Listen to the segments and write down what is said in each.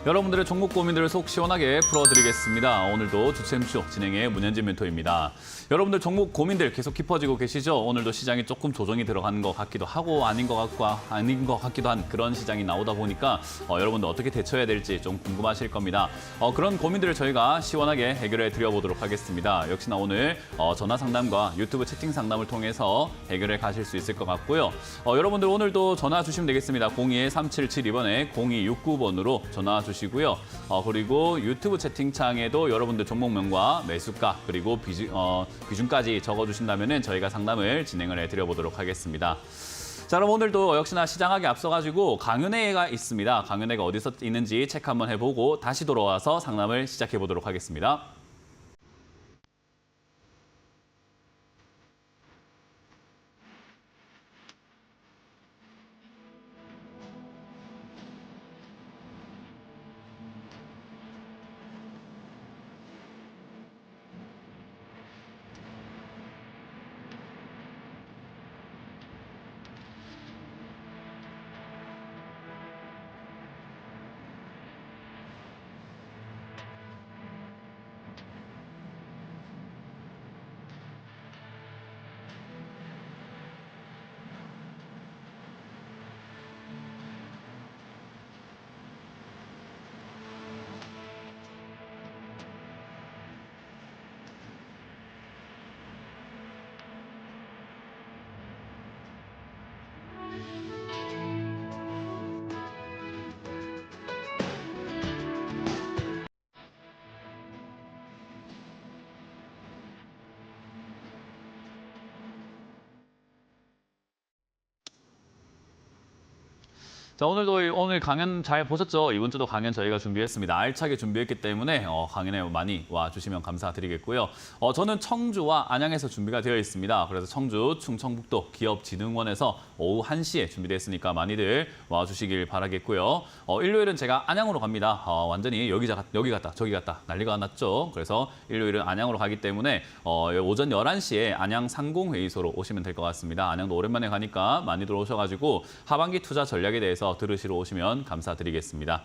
여러분들의 종목 고민들을 속 시원하게 풀어드리겠습니다. 오늘도 주챔쇼 진행의 문현진 멘토입니다. 여러분들 종목 고민들 계속 깊어지고 계시죠? 오늘도 시장이 조금 조정이 들어가는 것 같기도 하고 아닌 것 같기도 한 그런 시장이 나오다 보니까 여러분들 어떻게 대처해야 될지 좀 궁금하실 겁니다. 그런 고민들을 저희가 시원하게 해결해 드려보도록 하겠습니다. 역시나 오늘 전화 상담과 유튜브 채팅 상담을 통해서 해결해 가실 수 있을 것 같고요. 여러분들 오늘도 전화 주시면 되겠습니다. 02-3772번에 0269번으로 전화 주시고요. 그리고 유튜브 채팅창에도 여러분들 종목명과 매수가 그리고 비중까지 적어주신다면 저희가 상담을 진행을 해드려보도록 하겠습니다. 자, 그럼 오늘도 역시나 시장하게 앞서가지고 강연회가 있습니다. 강연회가 어디서 있는지 체크 한번 해보고 다시 돌아와서 상담을 시작해보도록 하겠습니다. 자, 오늘 강연 잘 보셨죠? 이번 주도 강연 저희가 준비했습니다. 알차게 준비했기 때문에 강연에 많이 와주시면 감사드리겠고요. 저는 청주와 안양에서 준비가 되어 있습니다. 그래서 청주 충청북도 기업진흥원에서 오후 1시에 준비되어 있으니까 많이들 와주시길 바라겠고요. 일요일은 제가 안양으로 갑니다. 완전히 여기 갔다 저기 갔다 난리가 났죠. 그래서 일요일은 안양으로 가기 때문에 오전 11시에 안양 상공회의소로 오시면 될 것 같습니다. 안양도 오랜만에 가니까 많이들 오셔가지고 하반기 투자 전략에 대해서 들으시러 오시면 감사드리겠습니다.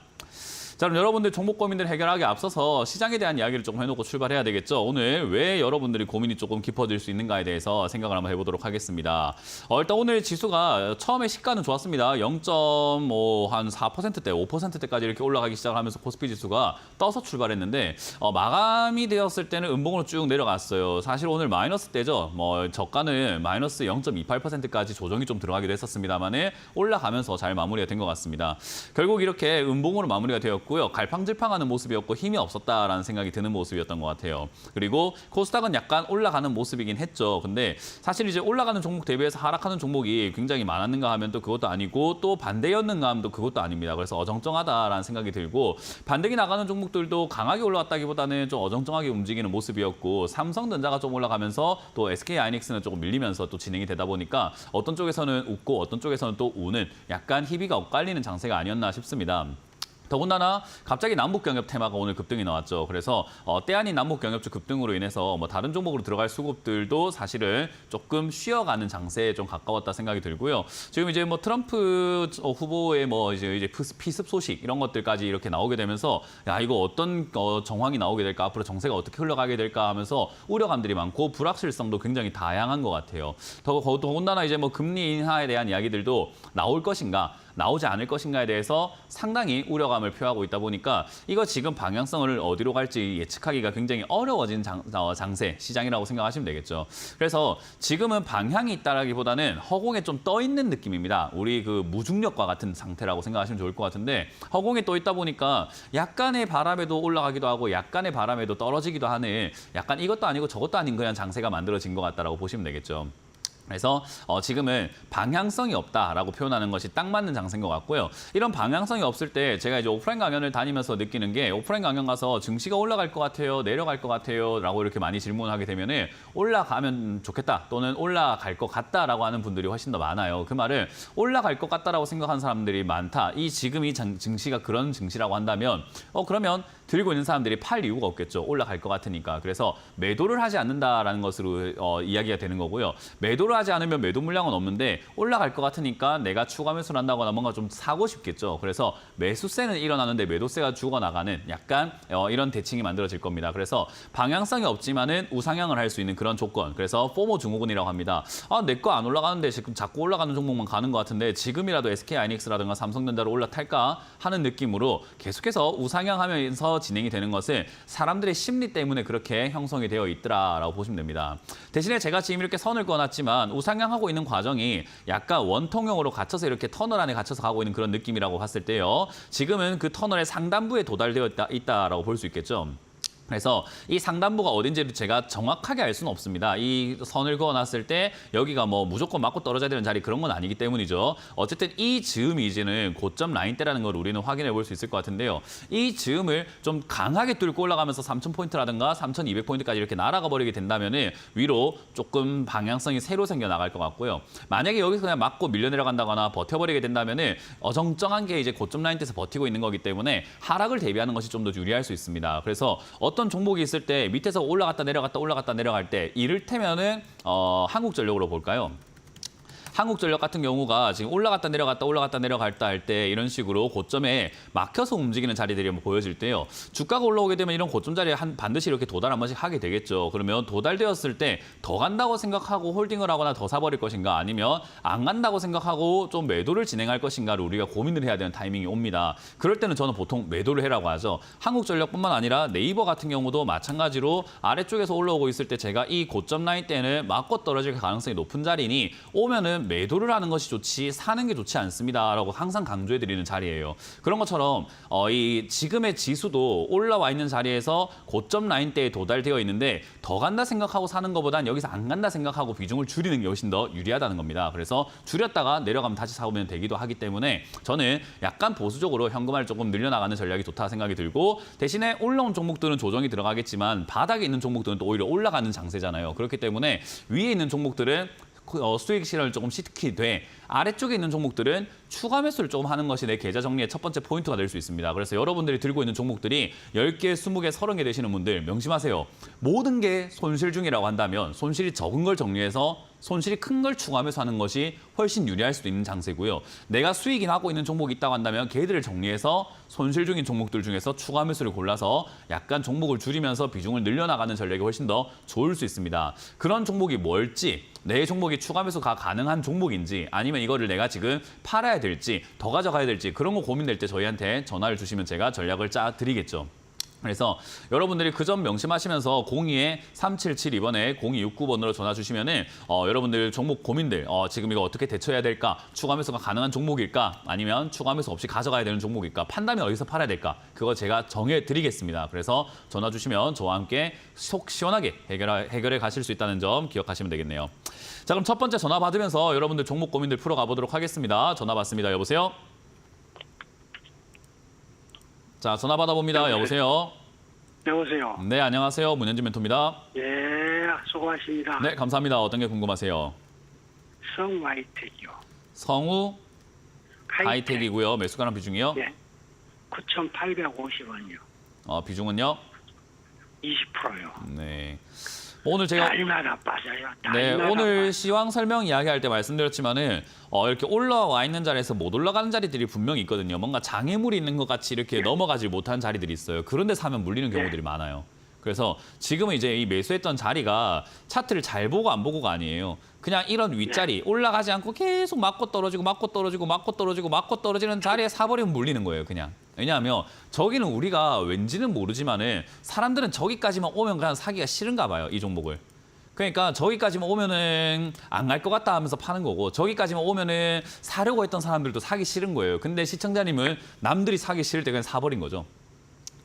자, 그럼 여러분들 종목 고민들 해결하기 앞서서 시장에 대한 이야기를 조금 해놓고 출발해야 되겠죠. 오늘 왜 여러분들이 고민이 조금 깊어질 수 있는가에 대해서 생각을 한번 해보도록 하겠습니다. 일단 오늘 지수가 처음에 시가는 좋았습니다. 0.4%대, 5%대까지 이렇게 올라가기 시작하면서 코스피 지수가 떠서 출발했는데 마감이 되었을 때는 음봉으로 쭉 내려갔어요. 사실 오늘 마이너스 때죠. 저가는 마이너스 0.28%까지 조정이 좀 들어가기도 했었습니다만 올라가면서 잘 마무리가 된 것 같습니다. 결국 이렇게 음봉으로 마무리가 되었고 갈팡질팡하는 모습이었고 힘이 없었다라는 생각이 드는 모습이었던 것 같아요. 그리고 코스닥은 약간 올라가는 모습이긴 했죠. 근데 사실 이제 올라가는 종목 대비해서 하락하는 종목이 굉장히 많았는가 하면 또 그것도 아니고 또 반대였는가 하면 또 그것도 아닙니다. 그래서 어정쩡하다라는 생각이 들고 반등이 나가는 종목들도 강하게 올라왔다기보다는 좀 어정쩡하게 움직이는 모습이었고 삼성전자가 좀 올라가면서 또 SK하이닉스는 조금 밀리면서 또 진행이 되다 보니까 어떤 쪽에서는 웃고 어떤 쪽에서는 또 우는 약간 희비가 엇갈리는 장세가 아니었나 싶습니다. 더군다나 갑자기 남북경협 테마가 오늘 급등이 나왔죠. 그래서 때 아닌 남북경협주 급등으로 인해서 다른 종목으로 들어갈 수급들도 사실은 조금 쉬어가는 장세에 좀 가까웠다 생각이 들고요. 지금 이제 트럼프 후보의 이제 피습 소식 이런 것들까지 이렇게 나오게 되면서 야, 이거 어떤 정황이 나오게 될까, 앞으로 정세가 어떻게 흘러가게 될까 하면서 우려감들이 많고 불확실성도 굉장히 다양한 것 같아요. 더군다나 이제 금리 인하에 대한 이야기들도 나올 것인가, 나오지 않을 것인가에 대해서 상당히 우려감을 표하고 있다 보니까 이거 지금 방향성을 어디로 갈지 예측하기가 굉장히 어려워진 장세, 시장이라고 생각하시면 되겠죠. 그래서 지금은 방향이 있다라기보다는 허공에 좀 떠 있는 느낌입니다. 우리 그 무중력과 같은 상태라고 생각하시면 좋을 것 같은데 허공에 떠 있다 보니까 약간의 바람에도 올라가기도 하고 약간의 바람에도 떨어지기도 하는 약간 이것도 아니고 저것도 아닌 그냥 장세가 만들어진 것 같다라고 보시면 되겠죠. 그래서 지금은 방향성이 없다라고 표현하는 것이 딱 맞는 장세인 것 같고요. 이런 방향성이 없을 때 제가 이제 오프라인 강연을 다니면서 느끼는 게 오프라인 강연 가서 증시가 올라갈 것 같아요, 내려갈 것 같아요 라고 이렇게 많이 질문하게 되면은 올라가면 좋겠다 또는 올라갈 것 같다라고 하는 분들이 훨씬 더 많아요. 그 말은 올라갈 것 같다라고 생각하는 사람들이 많다. 지금 이 증시가 그런 증시라고 한다면 그러면 들고 있는 사람들이 팔 이유가 없겠죠. 올라갈 것 같으니까. 그래서 매도를 하지 않는다라는 것으로 이야기가 되는 거고요. 매도를 올라가지 않으면 매도 물량은 없는데 올라갈 것 같으니까 내가 추가 매수를 한다거나 뭔가 좀 사고 싶겠죠. 그래서 매수세는 일어나는데 매도세가 죽어나가는 약간 이런 대칭이 만들어질 겁니다. 그래서 방향성이 없지만은 우상향을 할 수 있는 그런 조건. 그래서 포모 증후군이라고 합니다. 내 거 안 올라가는데 지금 자꾸 올라가는 종목만 가는 것 같은데 지금이라도 SK하이닉스라든가 삼성전자로 올라탈까 하는 느낌으로 계속해서 우상향하면서 진행이 되는 것은 사람들의 심리 때문에 그렇게 형성이 되어 있더라라고 보시면 됩니다. 대신에 제가 지금 이렇게 선을 그어놨지만 우상향하고 있는 과정이 약간 원통형으로 갇혀서 이렇게 터널 안에 갇혀서 가고 있는 그런 느낌이라고 봤을 때요. 지금은 그 터널의 상단부에 도달되어 있다라고 볼 수 있겠죠. 그래서 이 상단부가 어딘지를 제가 정확하게 알 수는 없습니다. 이 선을 그어놨을 때 여기가 뭐 무조건 맞고 떨어져야 되는 자리 그런 건 아니기 때문이죠. 어쨌든 이 즈음이 이제는 고점 라인대라는 걸 우리는 확인해 볼 수 있을 것 같은데요. 이 즈음을 좀 강하게 뚫고 올라가면서 3,000포인트라든가 3,200포인트까지 이렇게 날아가 버리게 된다면은 위로 조금 방향성이 새로 생겨나갈 것 같고요. 만약에 여기서 그냥 맞고 밀려 내려간다거나 버텨버리게 된다면은 어정쩡한 게 이제 고점 라인대에서 버티고 있는 거기 때문에 하락을 대비하는 것이 좀 더 유리할 수 있습니다. 그래서 어떤 종목이 있을 때 밑에서 올라갔다 내려갈 때 이를테면은 한국전력으로 볼까요? 한국전력 같은 경우가 지금 올라갔다 내려갔다 할 때 이런 식으로 고점에 막혀서 움직이는 자리들이 보여질 때요. 주가가 올라오게 되면 이런 고점 자리에 반드시 이렇게 도달 한 번씩 하게 되겠죠. 그러면 도달되었을 때 더 간다고 생각하고 홀딩을 하거나 더 사버릴 것인가 아니면 안 간다고 생각하고 좀 매도를 진행할 것인가를 우리가 고민을 해야 되는 타이밍이 옵니다. 그럴 때는 저는 보통 매도를 해라고 하죠. 한국전력뿐만 아니라 네이버 같은 경우도 마찬가지로 아래쪽에서 올라오고 있을 때 제가 이 고점 라인 때는 맞고 떨어질 가능성이 높은 자리니 오면은 매도를 하는 것이 좋지 사는 게 좋지 않습니다라고 항상 강조해드리는 자리예요. 그런 것처럼 이 지금의 지수도 올라와 있는 자리에서 고점 라인대에 도달되어 있는데 더 간다 생각하고 사는 것보단 여기서 안 간다 생각하고 비중을 줄이는 게 훨씬 더 유리하다는 겁니다. 그래서 줄였다가 내려가면 다시 사오면 되기도 하기 때문에 저는 약간 보수적으로 현금화를 조금 늘려나가는 전략이 좋다 생각이 들고 대신에 올라온 종목들은 조정이 들어가겠지만 바닥에 있는 종목들은 또 오히려 올라가는 장세잖아요. 그렇기 때문에 위에 있는 종목들은 수익 실현을 조금 시키되 아래쪽에 있는 종목들은 추가 매수를 조금 하는 것이 내 계좌 정리의 첫 번째 포인트가 될 수 있습니다. 그래서 여러분들이 들고 있는 종목들이 10개, 20개, 30개 되시는 분들 명심하세요. 모든 게 손실 중이라고 한다면 손실이 적은 걸 정리해서 손실이 큰 걸 추가 매수하는 것이 훨씬 유리할 수도 있는 장세고요. 내가 수익이 나고 있는 종목이 있다고 한다면 걔들을 정리해서 손실 중인 종목들 중에서 추가 매수를 골라서 약간 종목을 줄이면서 비중을 늘려나가는 전략이 훨씬 더 좋을 수 있습니다. 그런 종목이 뭘지 내 종목이 추가 매수가 가능한 종목인지 아니면 이거를 내가 지금 팔아야 될지 더 가져가야 될지 그런 거 고민될 때 저희한테 전화를 주시면 제가 전략을 짜 드리겠죠. 그래서 여러분들이 그 점 명심하시면서 02-3772번에 0269번으로 전화 주시면은 여러분들 종목 고민들 지금 이거 어떻게 대처해야 될까? 추가 매수가 가능한 종목일까? 아니면 추가 매수 없이 가져가야 되는 종목일까? 판단이 어디서 팔아야 될까? 그거 제가 정해 드리겠습니다. 그래서 전화 주시면 저와 함께 속 시원하게 해결해 가실 수 있다는 점 기억하시면 되겠네요. 자, 그럼 첫 번째 전화 받으면서 여러분들 종목 고민들 풀어가 보도록 하겠습니다. 전화 받습니다. 여보세요? 자, 전화 받아봅니다. 여보세요? 여보세요? 네, 안녕하세요. 문현진 멘토입니다. 예, 수고하십니다. 네, 감사합니다. 어떤 게 궁금하세요? 성우 하이텍이요. 성우 하이텍이고요. 매수가랑 비중이요? 예, 9,850원이요. 비중은요? 20%요. 네. 오늘 제가 날마다 빠져요. 네, 날마다 오늘 시황 설명 이야기할 때 말씀드렸지만은 이렇게 올라와 있는 자리에서 못 올라가는 자리들이 분명히 있거든요. 뭔가 장애물이 있는 것 같이 이렇게 넘어가지 못한 자리들이 있어요. 그런데 사면 물리는 경우들이 많아요. 그래서 지금은 이제 이 매수했던 자리가 차트를 잘 보고 안 보고가 아니에요. 그냥 이런 윗자리 올라가지 않고 계속 맞고 떨어지고 맞고 떨어지고 맞고 떨어지고 맞고 떨어지는 자리에 사버리면 물리는 거예요, 그냥. 왜냐하면 저기는 우리가 왠지는 모르지만은 사람들은 저기까지만 오면 그냥 사기가 싫은가 봐요, 이 종목을. 그러니까 저기까지만 오면은 안 갈 것 같다 하면서 파는 거고 저기까지만 오면은 사려고 했던 사람들도 사기 싫은 거예요. 근데 시청자님은 남들이 사기 싫을 때 그냥 사버린 거죠.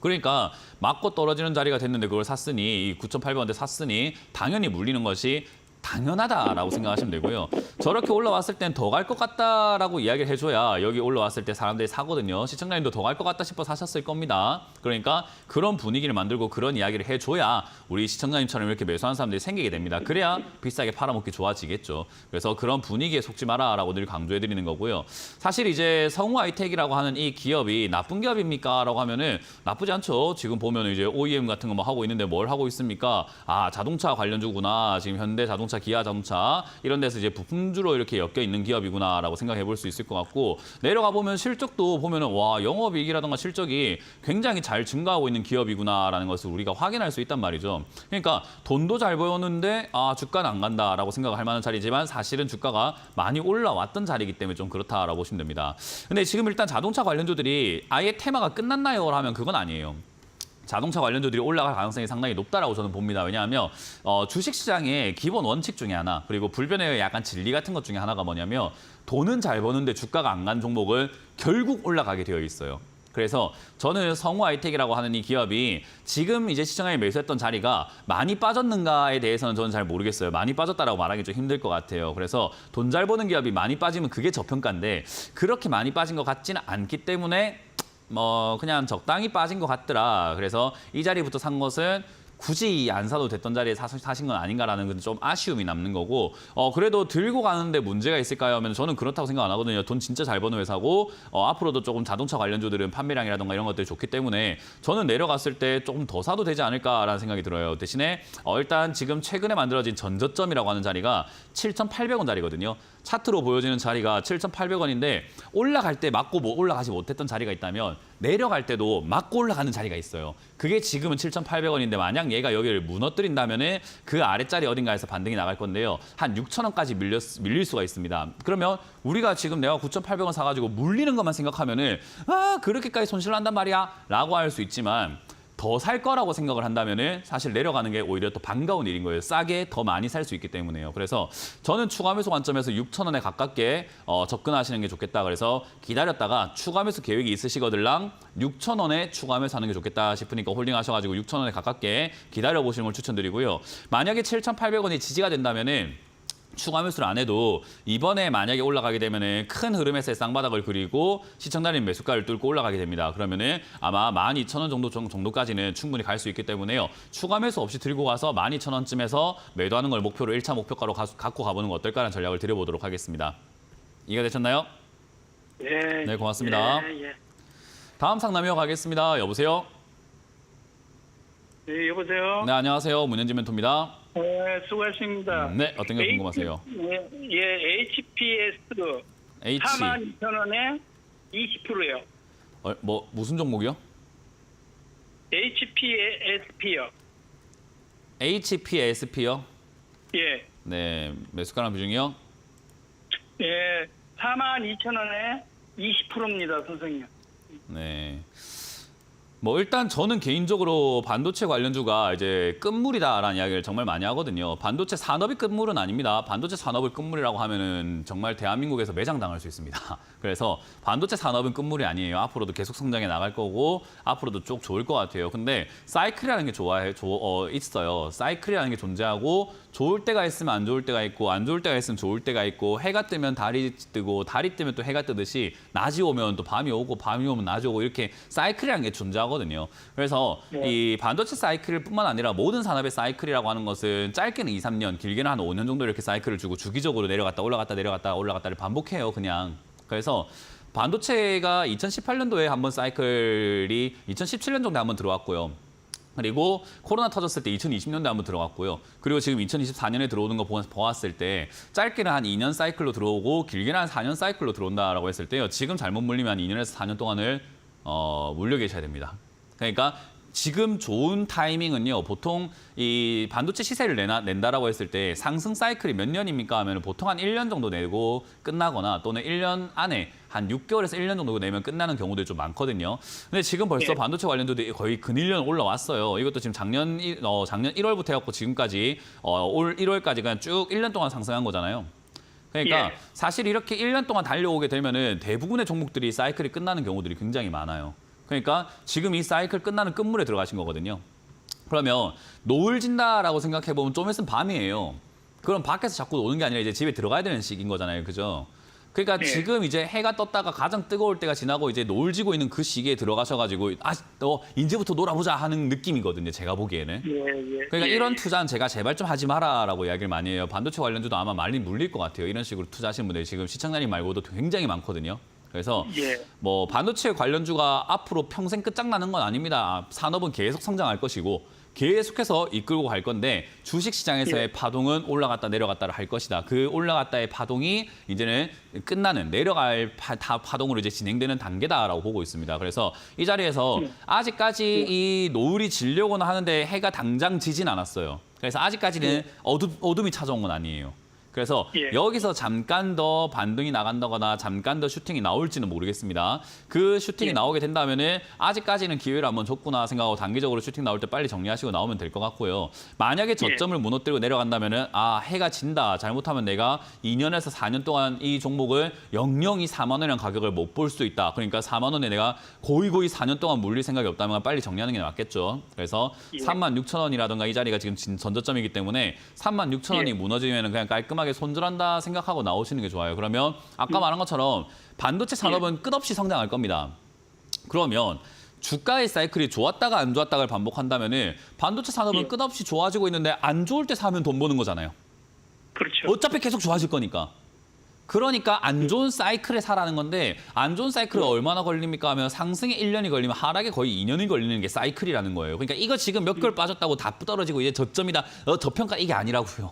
그러니까 맞고 떨어지는 자리가 됐는데 그걸 샀으니 이 9,800원대 샀으니 당연히 물리는 것이 당연하다라고 생각하시면 되고요. 저렇게 올라왔을 땐 더 갈 것 같다라고 이야기를 해줘야 여기 올라왔을 때 사람들이 사거든요. 시청자님도 더 갈 것 같다 싶어 사셨을 겁니다. 그러니까 그런 분위기를 만들고 그런 이야기를 해줘야 우리 시청자님처럼 이렇게 매수하는 사람들이 생기게 됩니다. 그래야 비싸게 팔아먹기 좋아지겠죠. 그래서 그런 분위기에 속지 마라라고 늘 강조해드리는 거고요. 사실 이제 성우 하이텍이라고 하는 이 기업이 나쁜 기업입니까? 라고 하면은 나쁘지 않죠. 지금 보면 이제 OEM 같은 거 뭐 하고 있는데 뭘 하고 있습니까? 아, 자동차 관련주구나. 지금 현대 자동차 현대자동차, 기아자동차 이런 데서 이제 부품주로 이렇게 엮여 있는 기업이구나라고 생각해 볼 수 있을 것 같고 내려가 보면 실적도 보면은 와 영업이익이라든가 실적이 굉장히 잘 증가하고 있는 기업이구나라는 것을 우리가 확인할 수 있단 말이죠. 그러니까 돈도 잘 벌었는데 주가는 안 간다라고 생각할 만한 자리지만 사실은 주가가 많이 올라왔던 자리이기 때문에 좀 그렇다라고 보시면 됩니다. 근데 지금 일단 자동차 관련주들이 아예 테마가 끝났나요? 하면 그건 아니에요. 자동차 관련주들이 올라갈 가능성이 상당히 높다라고 저는 봅니다. 왜냐하면 주식시장의 기본 원칙 중에 하나 그리고 불변의 약간 진리 같은 것 중에 하나가 뭐냐면 돈은 잘 버는데 주가가 안 간 종목은 결국 올라가게 되어 있어요. 그래서 저는 성우 아이텍이라고 하는 이 기업이 지금 이제 시장에 매수했던 자리가 많이 빠졌는가에 대해서는 저는 잘 모르겠어요. 많이 빠졌다라고 말하기 좀 힘들 것 같아요. 그래서 돈 잘 버는 기업이 많이 빠지면 그게 저평가인데 그렇게 많이 빠진 것 같지는 않기 때문에 그냥 적당히 빠진 것 같더라. 그래서 이 자리부터 산 것은 굳이 안 사도 됐던 자리에 사신 건 아닌가라는 좀 아쉬움이 남는 거고 그래도 들고 가는데 문제가 있을까요? 하면 저는 그렇다고 생각 안 하거든요. 돈 진짜 잘 버는 회사고 앞으로도 조금 자동차 관련주들은 판매량이라든가 이런 것들이 좋기 때문에 저는 내려갔을 때 조금 더 사도 되지 않을까라는 생각이 들어요. 대신에 일단 지금 최근에 만들어진 전저점이라고 하는 자리가 7,800원 자리거든요. 차트로 보여지는 자리가 7,800원인데 올라갈 때 맞고 올라가지 못했던 자리가 있다면 내려갈 때도 맞고 올라가는 자리가 있어요. 그게 지금은 7,800원인데 만약 얘가 여기를 무너뜨린다면 그 아랫자리 어딘가에서 반등이 나갈 건데요. 한 6,000원까지 밀릴 수가 있습니다. 그러면 우리가 지금 내가 9,800원 사가지고 물리는 것만 생각하면은 그렇게까지 손실 난단 말이야 라고 할 수 있지만 더 살 거라고 생각을 한다면은 사실 내려가는 게 오히려 또 반가운 일인 거예요. 싸게 더 많이 살 수 있기 때문에요. 그래서 저는 추가 매수 관점에서 6,000원에 가깝게 접근하시는 게 좋겠다. 그래서 기다렸다가 추가 매수 계획이 있으시거들랑 6,000원에 추가 매수하는 게 좋겠다 싶으니까 홀딩 하셔가지고 6,000원에 가깝게 기다려 보시는 걸 추천드리고요. 만약에 7,800원이 지지가 된다면은 추가 매수를 안 해도 이번에 만약에 올라가게 되면은 큰 흐름에서의 쌍바닥을 그리고 시청자님 매수가를 뚫고 올라가게 됩니다. 그러면은 아마 12,000원 정도까지는 충분히 갈 수 있기 때문에요. 추가 매수 없이 들고 가서 12,000원쯤에서 매도하는 걸 목표로 1차 목표가로 갖고 가보는 거 어떨까라는 전략을 드려보도록 하겠습니다. 이해가 되셨나요? 네, 고맙습니다. 다음 상담 이어가겠습니다. 여보세요? 네, 여보세요? 네, 안녕하세요. 문현진 멘토입니다. 네, 수고하십니다. 네, 어떤 게 궁금하세요? HPS H. 42,000원에 20%요. 무슨 종목이요? HPSP요. HPSP요? 예. 네, 매수가랑 비중이요? 예, 42,000원에 20%입니다, 선생님. 네. 일단 저는 개인적으로 반도체 관련주가 이제 끝물이다라는 이야기를 정말 많이 하거든요. 반도체 산업이 끝물은 아닙니다. 반도체 산업을 끝물이라고 하면은 정말 대한민국에서 매장당할 수 있습니다. 그래서 반도체 산업은 끝물이 아니에요. 앞으로도 계속 성장해 나갈 거고 앞으로도 쭉 좋을 것 같아요. 근데 사이클이라는 게 있어요. 사이클이라는 게 존재하고 좋을 때가 있으면 안 좋을 때가 있고 안 좋을 때가 있으면 좋을 때가 있고 해가 뜨면 달이 뜨고 달이 뜨면 또 해가 뜨듯이 낮이 오면 또 밤이 오고 밤이 오면 낮이 오고 이렇게 사이클이라는 게 존재하거든요. 그래서 이 반도체 사이클뿐만 아니라 모든 산업의 사이클이라고 하는 것은 짧게는 2, 3년, 길게는 한 5년 정도 이렇게 사이클을 주고 주기적으로 내려갔다 올라갔다 내려갔다 올라갔다를 반복해요, 그냥. 그래서 반도체가 2018년도에 한번 사이클이 2017년 정도에 한번 들어왔고요. 그리고 코로나 터졌을 때 2020년도에 한번 들어갔고요. 그리고 지금 2024년에 들어오는 거 보았을 때 짧게는 한 2년 사이클로 들어오고 길게는 한 4년 사이클로 들어온다라고 했을 때요. 지금 잘못 물리면 한 2년에서 4년 동안을 물려 계셔야 됩니다. 그러니까 지금 좋은 타이밍은요. 보통 이 반도체 시세를 낸다라고 했을 때 상승 사이클이 몇 년입니까 하면 보통 한 1년 정도 내고 끝나거나 또는 1년 안에 한 6개월에서 1년 정도 내면 끝나는 경우들이 좀 많거든요. 근데 지금 벌써 반도체 관련주들이 거의 근일년 올라왔어요. 이것도 지금 작년 1월부터 해갖고 지금까지 올 1월까지 그냥 쭉 1년 동안 상승한 거잖아요. 그러니까 사실 이렇게 1년 동안 달려오게 되면은 대부분의 종목들이 사이클이 끝나는 경우들이 굉장히 많아요. 그러니까 지금 이 사이클 끝나는 끝물에 들어가신 거거든요. 그러면 노을 진다라고 생각해보면 좀 있으면 밤이에요. 그럼 밖에서 자꾸 노는 게 아니라 이제 집에 들어가야 되는 시기인 거잖아요. 그죠? 그러니까 지금 이제 해가 떴다가 가장 뜨거울 때가 지나고 이제 노을 지고 있는 그 시기에 들어가셔가지고 이제부터 놀아보자 하는 느낌이거든요. 제가 보기에는. 그러니까 이런 투자는 제가 제발 좀 하지 마라라고 이야기를 많이 해요. 반도체 관련주도 아마 많이 물릴 것 같아요. 이런 식으로 투자하시는 분들이 지금 시청자님 말고도 굉장히 많거든요. 그래서 반도체 관련주가 앞으로 평생 끝장나는 건 아닙니다. 산업은 계속 성장할 것이고 계속해서 이끌고 갈 건데 주식시장에서의 파동은 올라갔다 내려갔다를 할 것이다. 그 올라갔다의 파동이 이제는 끝나는 내려갈 파동으로 이제 진행되는 단계다라고 보고 있습니다. 그래서 이 자리에서 아직까지 이 노을이 지려고는 하는데 해가 당장 지진 않았어요. 그래서 아직까지는 어둠이 찾아온 건 아니에요. 그래서 여기서 잠깐 더 반등이 나간다거나 잠깐 더 슈팅이 나올지는 모르겠습니다. 그 슈팅이 나오게 된다면은 아직까지는 기회를 한번 줬구나 생각하고 단기적으로 슈팅 나올 때 빨리 정리하시고 나오면 될 것 같고요. 만약에 저점을 무너뜨리고 내려간다면은 해가 진다. 잘못하면 내가 2년에서 4년 동안 이 종목을 영영이 4만 원이라는 가격을 못 볼 수도 있다. 그러니까 4만 원에 내가 고이 4년 동안 물릴 생각이 없다면 빨리 정리하는 게 맞겠죠. 그래서 36,000원이라든가 이 자리가 지금 전저점이기 때문에 36,000원이 무너지면 그냥 깔끔하게 손절한다 생각하고 나오시는 게 좋아요. 그러면 아까 말한 것처럼 반도체 산업은 끝없이 성장할 겁니다. 그러면 주가의 사이클이 좋았다가 안 좋았다가를 반복한다면은 반도체 산업은 끝없이 좋아지고 있는데 안 좋을 때 사면 돈 버는 거잖아요. 그렇죠. 어차피 계속 좋아질 거니까. 그러니까 안 좋은 사이클에 사라는 건데 안 좋은 사이클이 얼마나 걸립니까 하면 상승에 1년이 걸리면 하락에 거의 2년이 걸리는 게 사이클이라는 거예요. 그러니까 이거 지금 몇 개월 빠졌다고 다 떨어지고 이제 저점이다. 저평가 이게 아니라고요.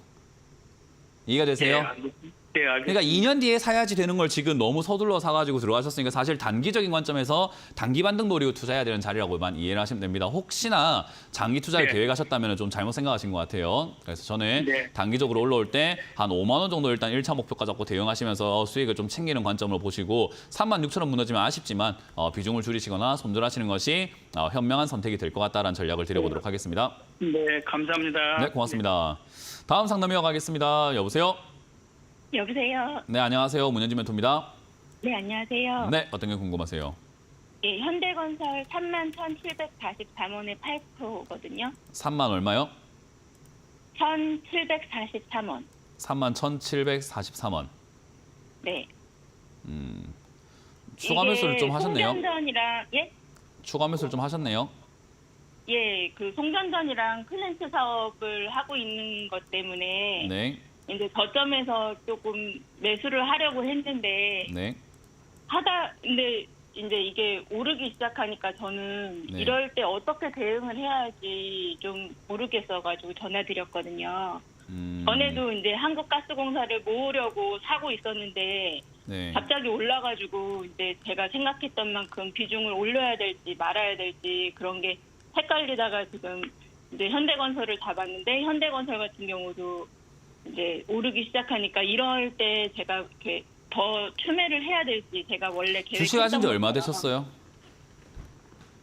이해가 되세요? 네, 알겠습니다. 그러니까 2년 뒤에 사야지 되는 걸 지금 너무 서둘러 사가지고 들어가셨으니까 사실 단기적인 관점에서 단기 반등 노리고 투자해야 되는 자리라고만 이해를 하시면 됩니다. 혹시나 장기 투자를 계획하셨다면 좀 잘못 생각하신 것 같아요. 그래서 저는 단기적으로 올라올 때 한 5만 원 정도 일단 1차 목표가 잡고 대응하시면서 수익을 좀 챙기는 관점으로 보시고 36,000원 무너지면 아쉽지만 비중을 줄이시거나 손절하시는 것이 현명한 선택이 될 것 같다라는 전략을 드려보도록 하겠습니다. 네, 감사합니다. 네, 고맙습니다. 다음 상담 이어가겠습니다. 여보세요? 여보세요. 네, 안녕하세요. 문현진 멘토입니다. 네, 안녕하세요. 네, 어떤 게 궁금하세요? 예, 현대건설 31,743원에 8%거든요. 3만 얼마요? 1,743원. 31,743원. 네. 추가 매수를 좀 하셨네요. 송전전이랑 추가 매수를 좀 하셨네요. 그 송전전이랑 클랜스 사업을 하고 있는 것 때문에 네. 이제 저점에서 조금 매수를 하려고 했는데 네. 근데 이제 이게 오르기 시작하니까 저는 네. 이럴 때 어떻게 대응을 해야 할지 좀 모르겠어가지고 전화드렸거든요. 전에도 이제 한국가스공사를 모으려고 사고 있었는데 네. 갑자기 올라가지고 이제 제가 생각했던 만큼 비중을 올려야 될지 말아야 될지 그런 게 헷갈리다가 지금 이제 현대건설을 잡았는데 현대건설 같은 경우도 이제 오르기 시작하니까 이럴 때 제가 이렇게 더 추매를 해야 될지 제가 원래 주식하신 지 얼마 되셨어요?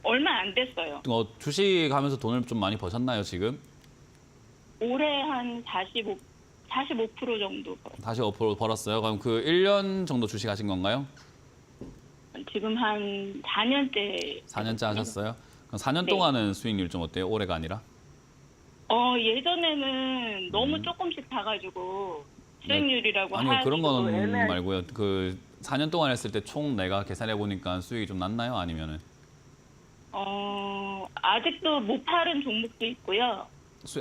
얼마 안 됐어요. 주식하면서 돈을 좀 많이 버셨나요, 지금? 올해 한 45% 정도 다시 5% 벌었어요. 그럼 그 1년 정도 주식하신 건가요? 지금 한 4년째 4년째 하셨어요? 그럼 4년 동안은 수익률 좀 어때요? 올해가 아니라? 예전에는 너무 조금씩 사가지고 수익률이라고 아니요, 그런 거는 애매할- 말고요. 그 4년 동안 했을 때 총 내가 계산해 보니까 수익이 좀 났나요? 아니면은? 아직도 못 팔은 종목도 있고요.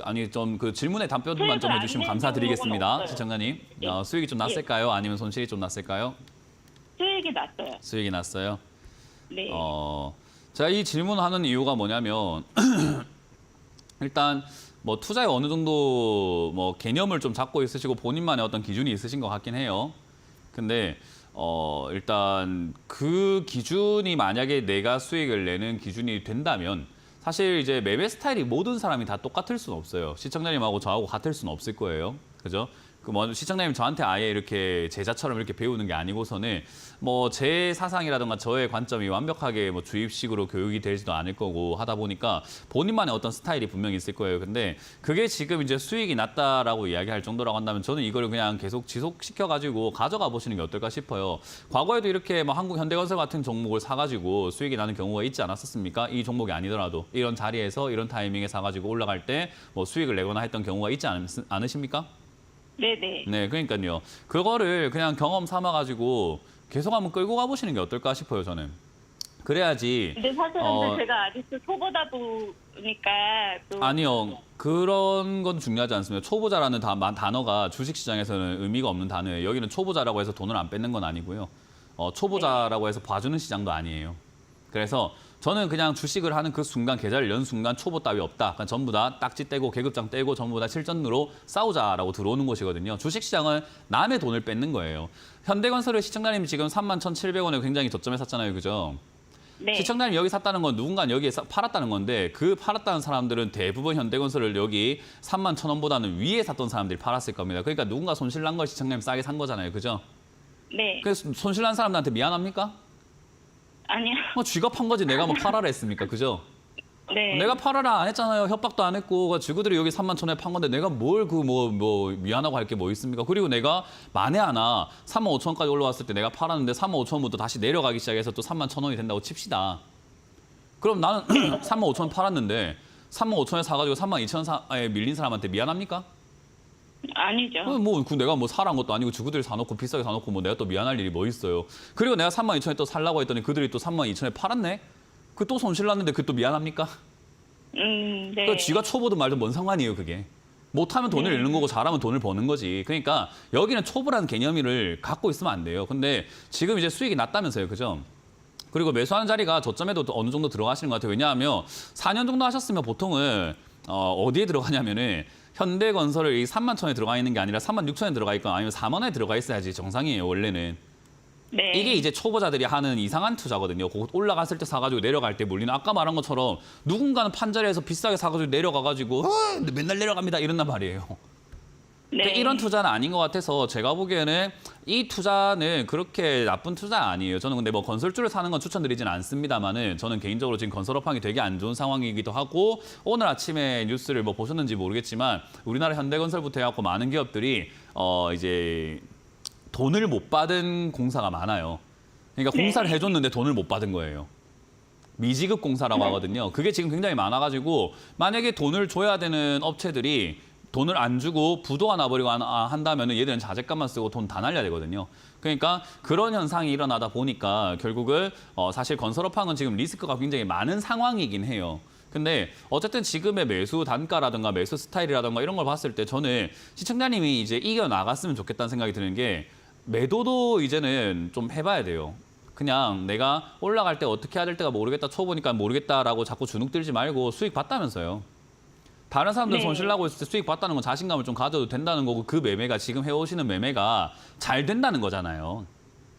아니 좀 그 질문에 답변만 좀 수익을 해주시면 안 감사드리겠습니다, 내는 경우는 시청자님. 예. 수익이 좀 났을까요? 아니면 손실이 좀 났을까요? 수익이 났어요. 수익이 났어요. 네. 제가 이 질문하는 이유가 뭐냐면 일단 뭐 투자에 어느 정도 뭐 개념을 좀 잡고 있으시고 본인만의 어떤 기준이 있으신 것 같긴 해요. 근데 일단 그 기준이 만약에 내가 수익을 내는 기준이 된다면 사실 이제 매매 스타일이 모든 사람이 다 똑같을 수는 없어요. 시청자님하고 저하고 같을 수는 없을 거예요. 그죠? 시청자님 저한테 아예 이렇게 제자처럼 이렇게 배우는 게 아니고서는 뭐 제 사상이라든가 저의 관점이 완벽하게 뭐 주입식으로 교육이 되지도 않을 거고 하다 보니까 본인만의 어떤 스타일이 분명히 있을 거예요. 근데 그게 지금 이제 수익이 났다라고 이야기할 정도라고 한다면 저는 이걸 그냥 계속 지속시켜가지고 가져가 보시는 게 어떨까 싶어요. 과거에도 이렇게 뭐 한국 현대건설 같은 종목을 사가지고 수익이 나는 경우가 있지 않았었습니까? 이 종목이 아니더라도 이런 자리에서 이런 타이밍에 사가지고 올라갈 때 뭐 수익을 내거나 했던 경우가 있지 않으십니까? 네네. 네, 그러니까요. 그거를 그냥 경험 삼아가지고 계속 한번 끌고 가보시는 게 어떨까 싶어요, 저는. 그래야지. 근데 사실은 제가 아직도 초보다 보니까 또 아니요. 그런 건 중요하지 않습니다. 초보자라는 단어가 주식시장에서는 의미가 없는 단어예요. 여기는 초보자라고 해서 돈을 안 뺏는 건 아니고요. 초보자라고 해서 봐주는 시장도 아니에요. 그래서 저는 그냥 주식을 하는 그 순간, 계좌를 연 순간 초보 따위 없다. 그냥 전부 다 딱지 떼고 계급장 떼고 전부 다 실전으로 싸우자라고 들어오는 것이거든요. 주식시장은 남의 돈을 뺏는 거예요. 현대건설을 시청자님이 지금 31,700원에 굉장히 저점에 샀잖아요. 그죠? 네. 시청자님이 여기 샀다는 건 누군가 여기에 팔았다는 건데 그 팔았다는 사람들은 대부분 현대건설을 여기 31,000원보다는 위에 샀던 사람들이 팔았을 겁니다. 그러니까 누군가 손실 난 걸 시청자님이 싸게 산 거잖아요. 그죠? 네. 그래서 손실 난 사람들한테 미안합니까? 아니요. 쥐가 판 거지 내가 뭐 팔아라 했습니까? 그죠? 네. 내가 팔아라 안 했잖아요. 협박도 안 했고 지구들이 여기 31,000원에 판 건데 내가 뭘 뭐 미안하고 할 게 뭐 있습니까? 그리고 내가 만에 하나 35,000원까지 올라왔을 때 내가 팔았는데 35,000원부터 다시 내려가기 시작해서 또 31,000원이 된다고 칩시다. 그럼 나는 35,000원 팔았는데 35,000원에 사가지고 32,000원에 밀린 사람한테 미안합니까? 아니죠. 내가 뭐 사란 것도 아니고 주구들이 사놓고 비싸게 사놓고 뭐 내가 또 미안할 일이 뭐 있어요. 그리고 내가 32,000원에 또 살라고 했더니 그들이 또 32,000원에 팔았네? 그 또 손실 났는데 그 또 미안합니까? 네. 그러니까 쥐가 초보든 말든 뭔 상관이에요, 그게. 못하면 돈을 잃는 거고 잘하면 돈을 버는 거지. 그러니까 여기는 초보라는 개념을 갖고 있으면 안 돼요. 근데 지금 이제 수익이 낮다면서요, 그죠? 그리고 매수하는 자리가 저점에도 어느 정도 들어가시는 것 같아요. 왜냐하면 4년 정도 하셨으면 보통은 어디에 들어가냐면은 현대건설을 이 31,000원에 들어가 있는 게 아니라 36,000원에 들어가 있거나 아니면 4만 원에 들어가 있어야지 정상이에요, 원래는. 네. 이게 이제 초보자들이 하는 이상한 투자거든요. 올라갔을 때 사가지고 내려갈 때 물리는 아까 말한 것처럼 누군가는 판자리에서 비싸게 사가지고 내려가가지고 맨날 내려갑니다 이런단 말이에요. 네. 이런 투자는 아닌 것 같아서 제가 보기에는 이 투자는 그렇게 나쁜 투자 아니에요. 저는 근데 뭐 건설주를 사는 건 추천드리진 않습니다만은 저는 개인적으로 지금 건설업황이 되게 안 좋은 상황이기도 하고 오늘 아침에 뉴스를 뭐 보셨는지 모르겠지만 우리나라 현대건설부터 해갖고 많은 기업들이 이제 돈을 못 받은 공사가 많아요. 그러니까 공사를 해줬는데 돈을 못 받은 거예요. 미지급 공사라고 하거든요. 그게 지금 굉장히 많아가지고 만약에 돈을 줘야 되는 업체들이 돈을 안 주고 부도가 나버리고 한다면 얘들은 자재값만 쓰고 돈 다 날려야 되거든요. 그러니까 그런 현상이 일어나다 보니까 결국은 사실 건설업황은 지금 리스크가 굉장히 많은 상황이긴 해요. 근데 어쨌든 지금의 매수 단가라든가 매수 스타일이라든가 이런 걸 봤을 때 저는 시청자님이 이제 이겨나갔으면 좋겠다는 생각이 드는 게 매도도 이제는 좀 해봐야 돼요. 그냥 내가 올라갈 때 어떻게 해야 될 때가 모르겠다, 초보니까 모르겠다라고 자꾸 주눅 들지 말고 수익 봤다면서요. 다른 사람들 네. 손실 나고 있을 때 수익 봤다는 건 자신감을 좀 가져도 된다는 거고 그 매매가 지금 해오시는 매매가 잘 된다는 거잖아요.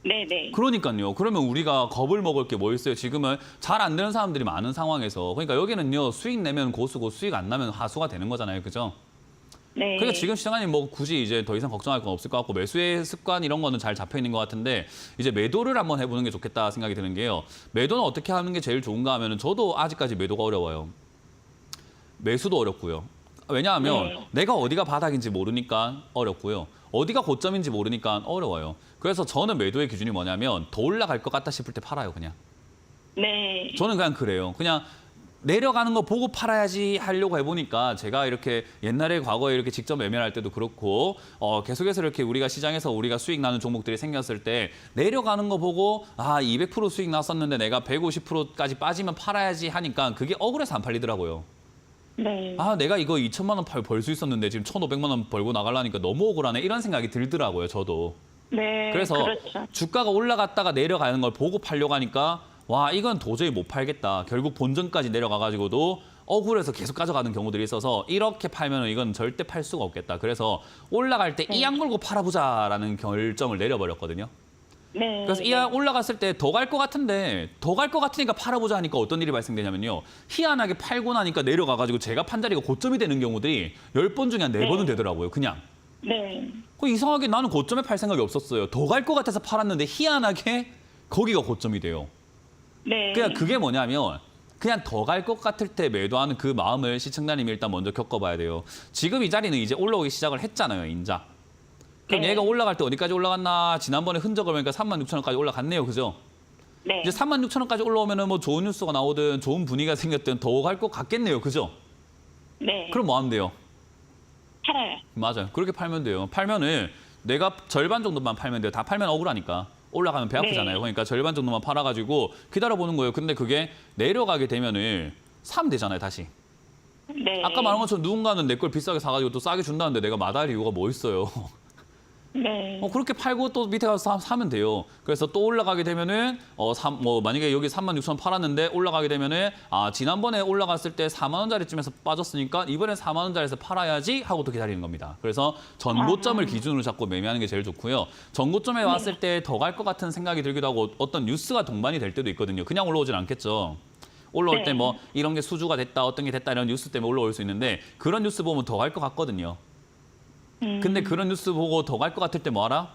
네네. 그러니까요. 그러면 우리가 겁을 먹을 게 뭐 있어요. 지금은 잘 안 되는 사람들이 많은 상황에서. 그러니까 여기는요. 수익 내면 고수고 수익 안 나면 하수가 되는 거잖아요. 그죠? 네. 그러니까 지금 시장이 뭐 굳이 이제 더 이상 걱정할 건 없을 것 같고 매수의 습관 이런 거는 잘 잡혀 있는 것 같은데 이제 매도를 한번 해보는 게 좋겠다 생각이 드는 게요. 매도는 어떻게 하는 게 제일 좋은가 하면은 저도 아직까지 매도가 어려워요. 매수도 어렵고요. 왜냐하면 네. 내가 어디가 바닥인지 모르니까 어렵고요. 어디가 고점인지 모르니까 어려워요. 그래서 저는 매도의 기준이 뭐냐면 더 올라갈 것 같다 싶을 때 팔아요, 그냥. 네. 저는 그냥 그래요. 그냥 내려가는 거 보고 팔아야지 하려고 해보니까 제가 이렇게 옛날에 과거에 이렇게 직접 매매를 할 때도 그렇고 계속해서 이렇게 우리가 시장에서 우리가 수익 나는 종목들이 생겼을 때 내려가는 거 보고 200% 수익 났었는데 내가 150%까지 빠지면 팔아야지 하니까 그게 억울해서 안 팔리더라고요. 네. 내가 이거 2천만 원 벌 수 있었는데 지금 1,500만 원 벌고 나가려니까 너무 억울하네 이런 생각이 들더라고요, 저도. 네. 그래서 그렇죠. 주가가 올라갔다가 내려가는 걸 보고 팔려고 하니까 와 이건 도저히 못 팔겠다. 결국 본전까지 내려가가지고도 억울해서 계속 가져가는 경우들이 있어서 이렇게 팔면 이건 절대 팔 수가 없겠다. 그래서 올라갈 때 이 약 물고 팔아보자라는 결정을 내려버렸거든요. 네. 그래서 이 약 올라갔을 때 더 갈 것 같은데 더 갈 것 같으니까 팔아보자 하니까 어떤 일이 발생되냐면요. 희한하게 팔고 나니까 내려가가지고 제가 판 자리가 고점이 되는 경우들이 10번 중에 한 4번은 되더라고요. 그냥. 네. 이상하게 나는 고점에 팔 생각이 없었어요. 더 갈 것 같아서 팔았는데 희한하게 거기가 고점이 돼요. 네. 그냥 그게 뭐냐면 그냥 더 갈 것 같을 때 매도하는 그 마음을 시청자님이 일단 먼저 겪어봐야 돼요. 지금 이 자리는 이제 올라오기 시작을 했잖아요, 인자. 그럼 네. 얘가 올라갈 때 어디까지 올라갔나? 지난번에 흔적을 보니까 36,000원까지 올라갔네요, 그죠? 네. 이제 36,000원까지 올라오면은 뭐 좋은 뉴스가 나오든 좋은 분위기가 생겼든 더 갈 것 같겠네요, 그죠? 네. 그럼 뭐 하면 돼요? 팔아요. 맞아요. 그렇게 팔면 돼요. 팔면은 내가 절반 정도만 팔면 돼요. 다 팔면 억울하니까. 올라가면 배 아프잖아요. 네. 그러니까 절반 정도만 팔아가지고 기다려보는 거예요. 근데 그게 내려가게 되면은 사면 되잖아요, 다시. 네. 아까 말한 것처럼 누군가는 내 걸 비싸게 사가지고 또 싸게 준다는데 내가 마다할 이유가 뭐 있어요. 네. 그렇게 팔고 또 밑에 가서 사면 돼요. 그래서 또 올라가게 되면은 만약에 여기 36,000원 팔았는데 올라가게 되면은 지난번에 올라갔을 때 4만 원짜리쯤에서 빠졌으니까 이번에 4만 원짜리에서 팔아야지 하고 또 기다리는 겁니다. 그래서 전고점을 기준으로 잡고 매매하는 게 제일 좋고요. 전고점에 왔을 때 더 갈 것 같은 생각이 들기도 하고 어떤 뉴스가 동반이 될 때도 있거든요. 그냥 올라오진 않겠죠. 올라올 네. 때 뭐 이런 게 수주가 됐다, 어떤 게 됐다 이런 뉴스 때문에 올라올 수 있는데 그런 뉴스 보면 더 갈 것 같거든요. 근데 그런 뉴스 보고 더 갈 것 같을 때 뭐 알아?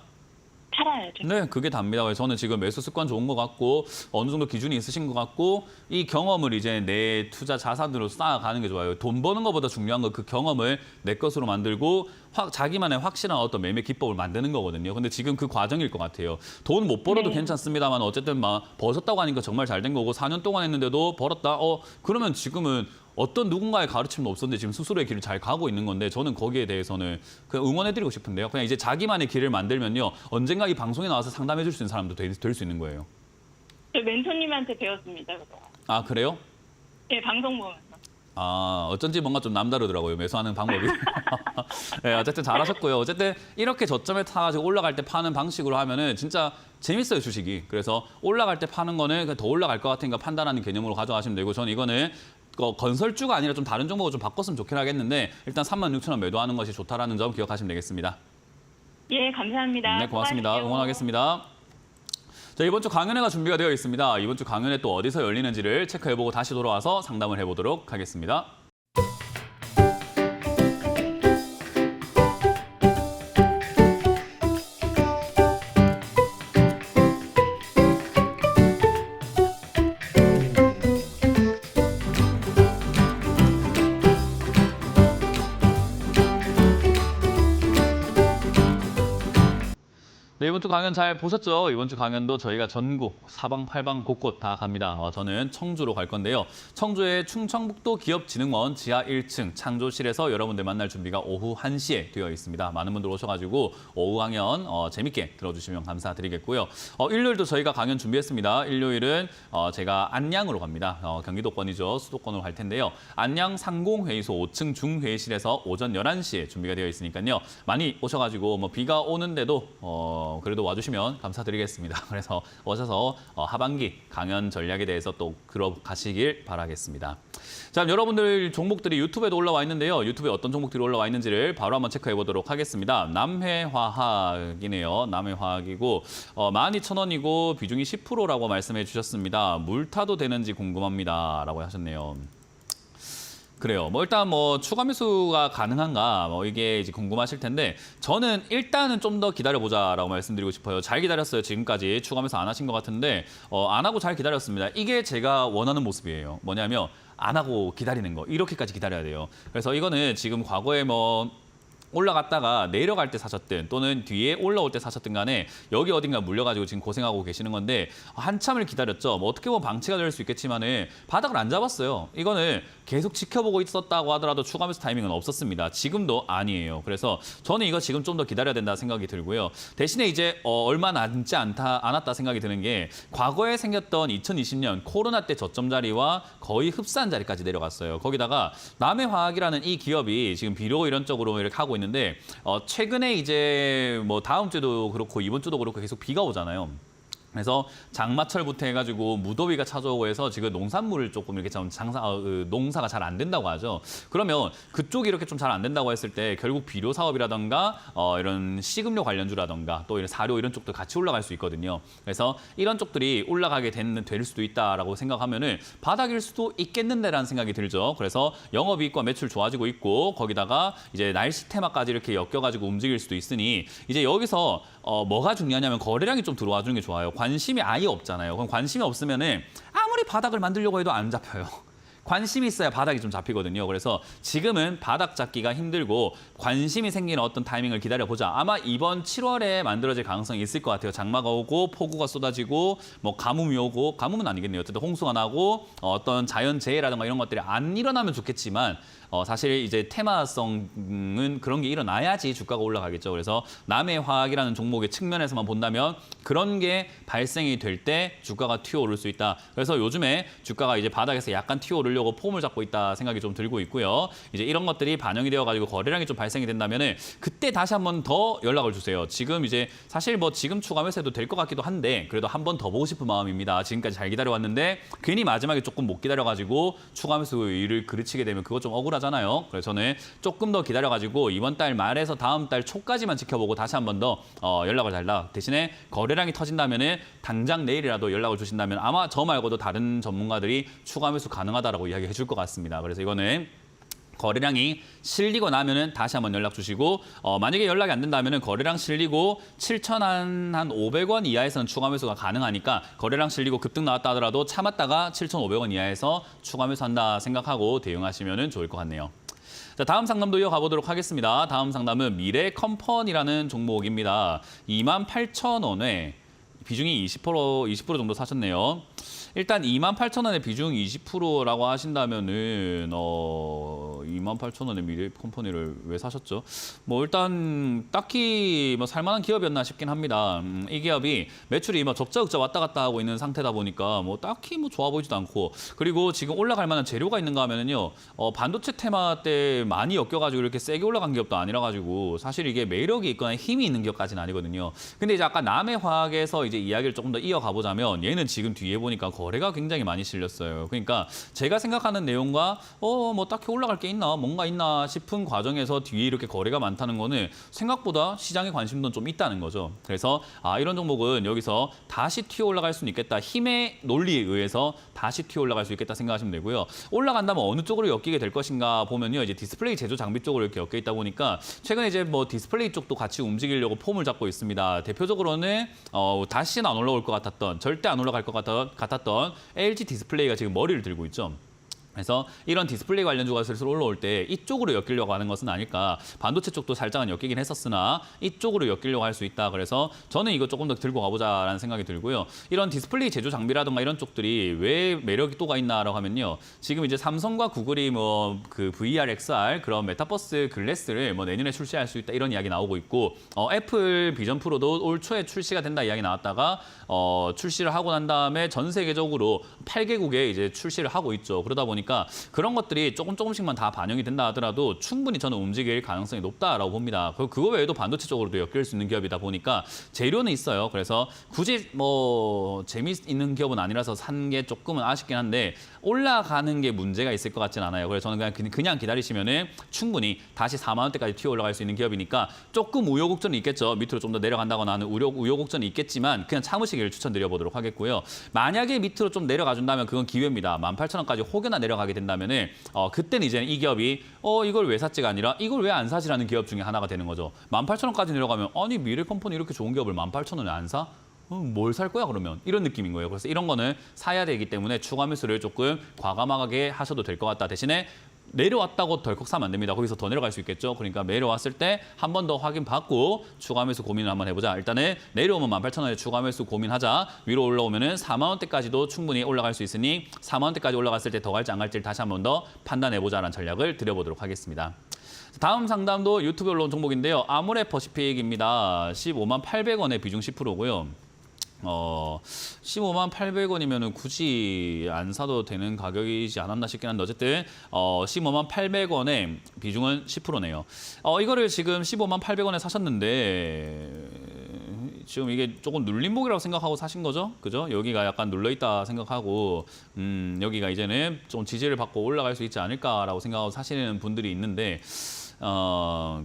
팔아야죠. 네, 그게 답니다. 그래서 저는 지금 매수 습관 좋은 것 같고 어느 정도 기준이 있으신 것 같고 이 경험을 이제 내 투자 자산으로 쌓아가는 게 좋아요. 돈 버는 것보다 중요한 건 그 경험을 내 것으로 만들고 자기만의 확실한 어떤 매매 기법을 만드는 거거든요. 근데 지금 그 과정일 것 같아요. 돈 못 벌어도 네. 괜찮습니다만 어쨌든 막 버셨다고 하니까 정말 잘 된 거고 4년 동안 했는데도 벌었다. 그러면 지금은 어떤 누군가의 가르침도 없었는데 지금 스스로의 길을 잘 가고 있는 건데 저는 거기에 대해서는 그냥 응원해드리고 싶은데요. 그냥 이제 자기만의 길을 만들면요. 언젠가 이 방송에 나와서 상담해줄 수 있는 사람도 될 수 있는 거예요. 저 멘토님한테 배웠습니다. 그거. 아, 그래요? 네, 방송 보면서. 어쩐지 뭔가 좀 남다르더라고요. 매수하는 방법이. 네, 어쨌든 잘하셨고요. 어쨌든 이렇게 저점에 타가지고 올라갈 때 파는 방식으로 하면은 진짜 재밌어요, 주식이. 그래서 올라갈 때 파는 거는 더 올라갈 것 같으니까 판단하는 개념으로 가져가시면 되고 저는 이거는 건설주가 아니라 좀 다른 종목을 좀 바꿨으면 좋긴 하겠는데 일단 36,000원 매도하는 것이 좋다라는 점 기억하시면 되겠습니다. 예, 감사합니다. 네, 고맙습니다. 수고하십시오. 응원하겠습니다. 자, 이번 주 강연회가 준비가 되어 있습니다. 이번 주 강연회 또 어디서 열리는지를 체크해보고 다시 돌아와서 상담을 해보도록 하겠습니다. 네, 이번 주 강연 잘 보셨죠? 이번 주 강연도 저희가 전국 사방팔방 곳곳 다 갑니다. 저는 청주로 갈 건데요. 청주의 충청북도 기업진흥원 지하 1층 창조실에서 여러분들 만날 준비가 오후 1시에 되어 있습니다. 많은 분들 오셔가지고 오후 강연 재밌게 들어주시면 감사드리겠고요. 일요일도 저희가 강연 준비했습니다. 일요일은 제가 안양으로 갑니다. 경기도권이죠. 수도권으로 갈 텐데요. 안양 상공회의소 5층 중회의실에서 오전 11시에 준비가 되어 있으니까요. 많이 오셔가지고 뭐 비가 오는데도 그래도 와주시면 감사드리겠습니다. 그래서 오셔서 하반기 강연 전략에 대해서 또 들어가시길 바라겠습니다. 자, 여러분들 종목들이 유튜브에도 올라와 있는데요. 유튜브에 어떤 종목들이 올라와 있는지를 바로 한번 체크해 보도록 하겠습니다. 남해화학이네요. 남해화학이고 12,000원이고 비중이 10%라고 말씀해 주셨습니다. 물 타도 되는지 궁금합니다. 라고 하셨네요. 그래요. 일단 추가 매수가 가능한가 이게 이제 궁금하실 텐데 저는 일단은 좀 더 기다려보자라고 말씀드리고 싶어요. 잘 기다렸어요. 지금까지 추가 매수 안 하신 것 같은데 안 하고 잘 기다렸습니다. 이게 제가 원하는 모습이에요. 뭐냐면 안 하고 기다리는 거. 이렇게까지 기다려야 돼요. 그래서 이거는 지금 과거에 올라갔다가 내려갈 때 사셨든 또는 뒤에 올라올 때 사셨든 간에 여기 어딘가 물려가지고 지금 고생하고 계시는 건데 한참을 기다렸죠. 어떻게 보면 방치가 될 수 있겠지만은 바닥을 안 잡았어요. 이거는 계속 지켜보고 있었다고 하더라도 추가 매수 타이밍은 없었습니다. 지금도 아니에요. 그래서 저는 이거 지금 좀 더 기다려야 된다 생각이 들고요. 대신에 이제 얼마 남지 않았다 생각이 드는 게 과거에 생겼던 2020년 코로나 때 저점 자리와 거의 흡사한 자리까지 내려갔어요. 거기다가 남해화학이라는 이 기업이 지금 비료 이런 쪽으로 이렇게 하고 있는데 최근에 이제 다음 주도 그렇고 이번 주도 그렇고 계속 비가 오잖아요. 그래서 장마철부터 해가지고 무더위가 찾아오고 해서 지금 농산물을 조금 이렇게 농사가 잘 안 된다고 하죠. 그러면 그쪽이 이렇게 좀 잘 안 된다고 했을 때 결국 비료 사업이라던가 이런 식음료 관련주라던가 또 이런 사료 이런 쪽도 같이 올라갈 수 있거든요. 그래서 이런 쪽들이 올라가게 될 수도 있다라고 생각하면은 바닥일 수도 있겠는데라는 생각이 들죠. 그래서 영업이익과 매출 좋아지고 있고 거기다가 이제 날씨 테마까지 이렇게 엮여가지고 움직일 수도 있으니 이제 여기서 뭐가 중요하냐면 거래량이 좀 들어와 주는 게 좋아요. 관심이 아예 없잖아요. 그럼 관심이 없으면은 아무리 바닥을 만들려고 해도 안 잡혀요. 관심이 있어야 바닥이 좀 잡히거든요. 그래서 지금은 바닥 잡기가 힘들고 관심이 생기는 어떤 타이밍을 기다려보자. 아마 이번 7월에 만들어질 가능성이 있을 것 같아요. 장마가 오고 폭우가 쏟아지고 가뭄이 오고 가뭄은 아니겠네요. 어쨌든 홍수가 나고 어떤 자연재해라든가 이런 것들이 안 일어나면 좋겠지만 사실 이제 테마성은 그런 게 일어나야지 주가가 올라가겠죠. 그래서 남해화학이라는 종목의 측면에서만 본다면 그런 게 발생이 될 때 주가가 튀어오를 수 있다. 그래서 요즘에 주가가 이제 바닥에서 약간 튀어오르려고 잡으려고 폼을 잡고 있다 생각이 좀 들고 있고요. 이제 이런 것들이 반영이 되어가지고 거래량이 좀 발생이 된다면은 그때 다시 한 번 더 연락을 주세요. 지금 이제 사실 뭐 지금 추가 매수해도 될 것 같기도 한데 그래도 한 번 더 보고 싶은 마음입니다. 지금까지 잘 기다려왔는데 괜히 마지막에 조금 못 기다려가지고 추가 매수 일을 그르치게 되면 그거 좀 억울하잖아요. 그래서 저는 조금 더 기다려가지고 이번 달 말에서 다음 달 초까지만 지켜보고 다시 한 번 더 연락을 달라. 대신에 거래량이 터진다면은 당장 내일이라도 연락을 주신다면 아마 저 말고도 다른 전문가들이 추가 매수 가능하다라고 이야기해 줄 것 같습니다. 그래서 이거는 거래량이 실리고 나면은 다시 한번 연락 주시고 만약에 연락이 안 된다면은 거래량 실리고 7,500원 이하에서는 추가 매수가 가능하니까 거래량 실리고 급등 나왔다 하더라도 참았다가 7,500원 이하에서 추가 매수한다 생각하고 대응하시면은 좋을 것 같네요. 자, 다음 상담도 이어가 보도록 하겠습니다. 다음 상담은 미래컴퍼니라는 종목입니다. 28,000원에 비중이 20% 정도 사셨네요. 일단 28,000원의 비중 20%라고 하신다면은 28,000원의 미래 컴퍼니를 왜 사셨죠? 뭐 일단 딱히 뭐 살만한 기업이었나 싶긴 합니다. 이 기업이 매출이 뭐 적자극자 왔다 갔다 하고 있는 상태다 보니까 뭐 딱히 뭐 좋아 보이지도 않고 그리고 지금 올라갈 만한 재료가 있는가 하면은요 반도체 테마 때 많이 엮여가지고 이렇게 세게 올라간 기업도 아니라 가지고 사실 이게 매력이 있거나 힘이 있는 기업까지는 아니거든요. 근데 이제 아까 남해화학에서 이제 이야기를 조금 더 이어가 보자면 얘는 지금 뒤에 보니까 거래가 굉장히 많이 실렸어요. 그러니까 제가 생각하는 내용과 뭐 딱히 올라갈 게 있나 뭔가 있나 싶은 과정에서 뒤에 이렇게 거래가 많다는 거는 생각보다 시장에 관심도 좀 있다는 거죠. 그래서 이런 종목은 여기서 다시 튀어 올라갈 수는 있겠다. 힘의 논리에 의해서 다시 튀어 올라갈 수 있겠다 생각하시면 되고요. 올라간다면 어느 쪽으로 엮이게 될 것인가 보면요. 이제 디스플레이 제조 장비 쪽으로 이렇게 엮여 있다 보니까 최근에 이제 뭐 디스플레이 쪽도 같이 움직이려고 폼을 잡고 있습니다. 대표적으로는 다시는 안 올라올 것 같았던 절대 안 올라갈 것 같았던 LG 디스플레이가 지금 머리를 들고 있죠. 그래서 이런 디스플레이 관련주가 슬슬 올라올 때 이쪽으로 엮이려고 하는 것은 아닐까. 반도체 쪽도 살짝은 엮이긴 했었으나 이쪽으로 엮이려고 할 수 있다. 그래서 저는 이거 조금 더 들고 가보자라는 생각이 들고요. 이런 디스플레이 제조 장비라든가 이런 쪽들이 왜 매력이 또가 있나라고 하면요. 지금 이제 삼성과 구글이 뭐 그 VR, XR 그런 메타버스 글래스를 뭐 내년에 출시할 수 있다 이런 이야기 나오고 있고 애플 비전 프로도 올 초에 출시가 된다 이야기 나왔다가 출시를 하고 난 다음에 전 세계적으로 8개국에 이제 출시를 하고 있죠. 그러다 보니까 그런 것들이 조금씩만 다 반영이 된다 하더라도 충분히 저는 움직일 가능성이 높다라고 봅니다. 그거 외에도 반도체 쪽으로도 엮일 수 있는 기업이다 보니까 재료는 있어요. 그래서 굳이 뭐 재미있는 기업은 아니라서 산 게 조금은 아쉽긴 한데 올라가는 게 문제가 있을 것 같진 않아요. 그래서 저는 그냥 기다리시면은 충분히 다시 4만 원대까지 튀어 올라갈 수 있는 기업이니까 조금 우여곡절이 있겠죠. 밑으로 좀 더 내려간다거나 하는 우여곡절이 있겠지만 그냥 참으시기를 추천드려 보도록 하겠고요. 만약에 밑으로 좀 내려가 준다면 그건 기회입니다. 18,000원까지 혹여나 내려가게 된다면은 그때는 이제 이 기업이 이걸 왜 샀지가 아니라 이걸 왜 안 사지라는 기업 중에 하나가 되는 거죠. 18,000원까지 내려가면 아니 미래컴퍼니 이렇게 좋은 기업을 18,000원에 안 사? 뭘 살 거야 그러면 이런 느낌인 거예요. 그래서 이런 거는 사야 되기 때문에 추가 매수를 조금 과감하게 하셔도 될 것 같다. 대신에 내려왔다고 덜컥 사면 안 됩니다. 거기서 더 내려갈 수 있겠죠. 그러니까 내려왔을 때 한 번 더 확인받고 추가 매수 고민을 한번 해보자. 일단은 내려오면 18,000원에 추가 매수 고민하자. 위로 올라오면은 4만 원대까지도 충분히 올라갈 수 있으니 4만 원대까지 올라갔을 때 더 갈지 안 갈지를 다시 한 번 더 판단해보자라는 전략을 드려보도록 하겠습니다. 다음 상담도 유튜브에 올라온 종목인데요. 아모레퍼시픽입니다. 15만 800원에 비중 10%고요. 15만 800원이면 굳이 안 사도 되는 가격이지 않았나 싶긴 한데 어쨌든 15만 800원에 비중은 10%네요. 이거를 지금 15만 800원에 사셨는데 지금 이게 조금 눌림목이라고 생각하고 사신 거죠? 그죠? 여기가 약간 눌러있다 생각하고 여기가 이제는 좀 지지를 받고 올라갈 수 있지 않을까라고 생각하고 사시는 분들이 있는데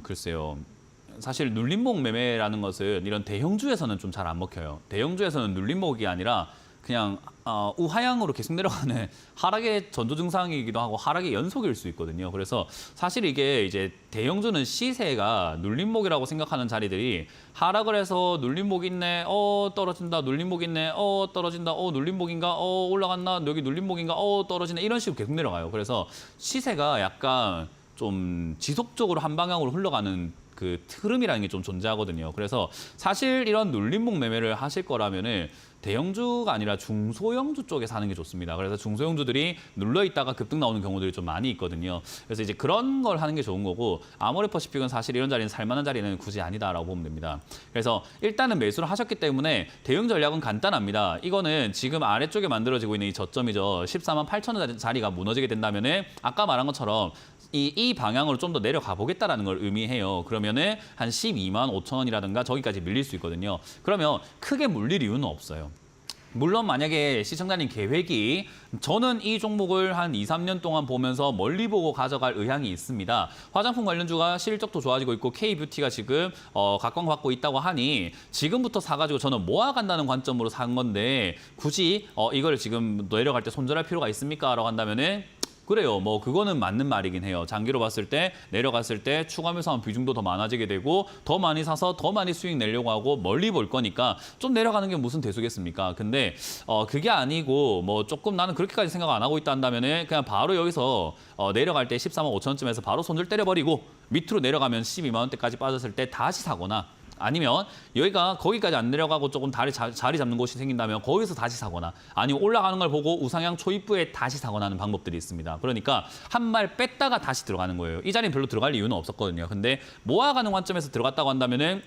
글쎄요. 사실 눌림목 매매라는 것은 이런 대형주에서는 좀 잘 안 먹혀요. 대형주에서는 눌림목이 아니라 그냥 우하향으로 계속 내려가는 하락의 전조 증상이기도 하고 하락의 연속일 수 있거든요. 그래서 사실 이게 이제 대형주는 시세가 눌림목이라고 생각하는 자리들이 하락을 해서 눌림목 있네, 떨어진다, 눌림목 있네, 떨어진다, 눌림목인가, 올라갔나, 여기 눌림목인가, 떨어지네 이런 식으로 계속 내려가요. 그래서 시세가 약간 좀 지속적으로 한 방향으로 흘러가는 그 흐름이라는 게 좀 존재하거든요. 그래서 사실 이런 눌림목 매매를 하실 거라면은 대형주가 아니라 중소형주 쪽에 사는 게 좋습니다. 그래서 중소형주들이 눌러 있다가 급등 나오는 경우들이 좀 많이 있거든요. 그래서 이제 그런 걸 하는 게 좋은 거고 아모레퍼시픽은 사실 이런 자리는 살만한 자리는 굳이 아니다라고 보면 됩니다. 그래서 일단은 매수를 하셨기 때문에 대응 전략은 간단합니다. 이거는 지금 아래쪽에 만들어지고 있는 이 저점이죠. 14만 8천 원 자리가 무너지게 된다면은 아까 말한 것처럼 이 방향으로 좀 더 내려가 보겠다라는 걸 의미해요. 그러면은 한 12만 5천 원이라든가 저기까지 밀릴 수 있거든요. 그러면 크게 물릴 이유는 없어요. 물론 만약에 시청자님 계획이 저는 이 종목을 한 2, 3년 동안 보면서 멀리 보고 가져갈 의향이 있습니다. 화장품 관련주가 실적도 좋아지고 있고 K뷰티가 지금 각광받고 있다고 하니 지금부터 사가지고 저는 모아간다는 관점으로 산 건데 굳이 이걸 지금 내려갈 때 손절할 필요가 있습니까? 라고 한다면은 그래요. 뭐 그거는 맞는 말이긴 해요. 장기로 봤을 때 내려갔을 때 추가 매수한 비중도 더 많아지게 되고 더 많이 사서 더 많이 수익 내려고 하고 멀리 볼 거니까 좀 내려가는 게 무슨 대수겠습니까? 근데 그게 아니고 뭐 조금 나는 그렇게까지 생각 안 하고 있다 한다면은 그냥 바로 여기서 내려갈 때 14만 5천 원쯤에서 바로 손절 때려버리고 밑으로 내려가면 12만 원대까지 빠졌을 때 다시 사거나 아니면 여기가 거기까지 안 내려가고 조금 자리 잡는 곳이 생긴다면 거기서 다시 사거나 아니면 올라가는 걸 보고 우상향 초입부에 다시 사거나 하는 방법들이 있습니다. 그러니까 한 말 뺐다가 다시 들어가는 거예요. 이 자리는 별로 들어갈 이유는 없었거든요. 근데 모아가는 관점에서 들어갔다고 한다면은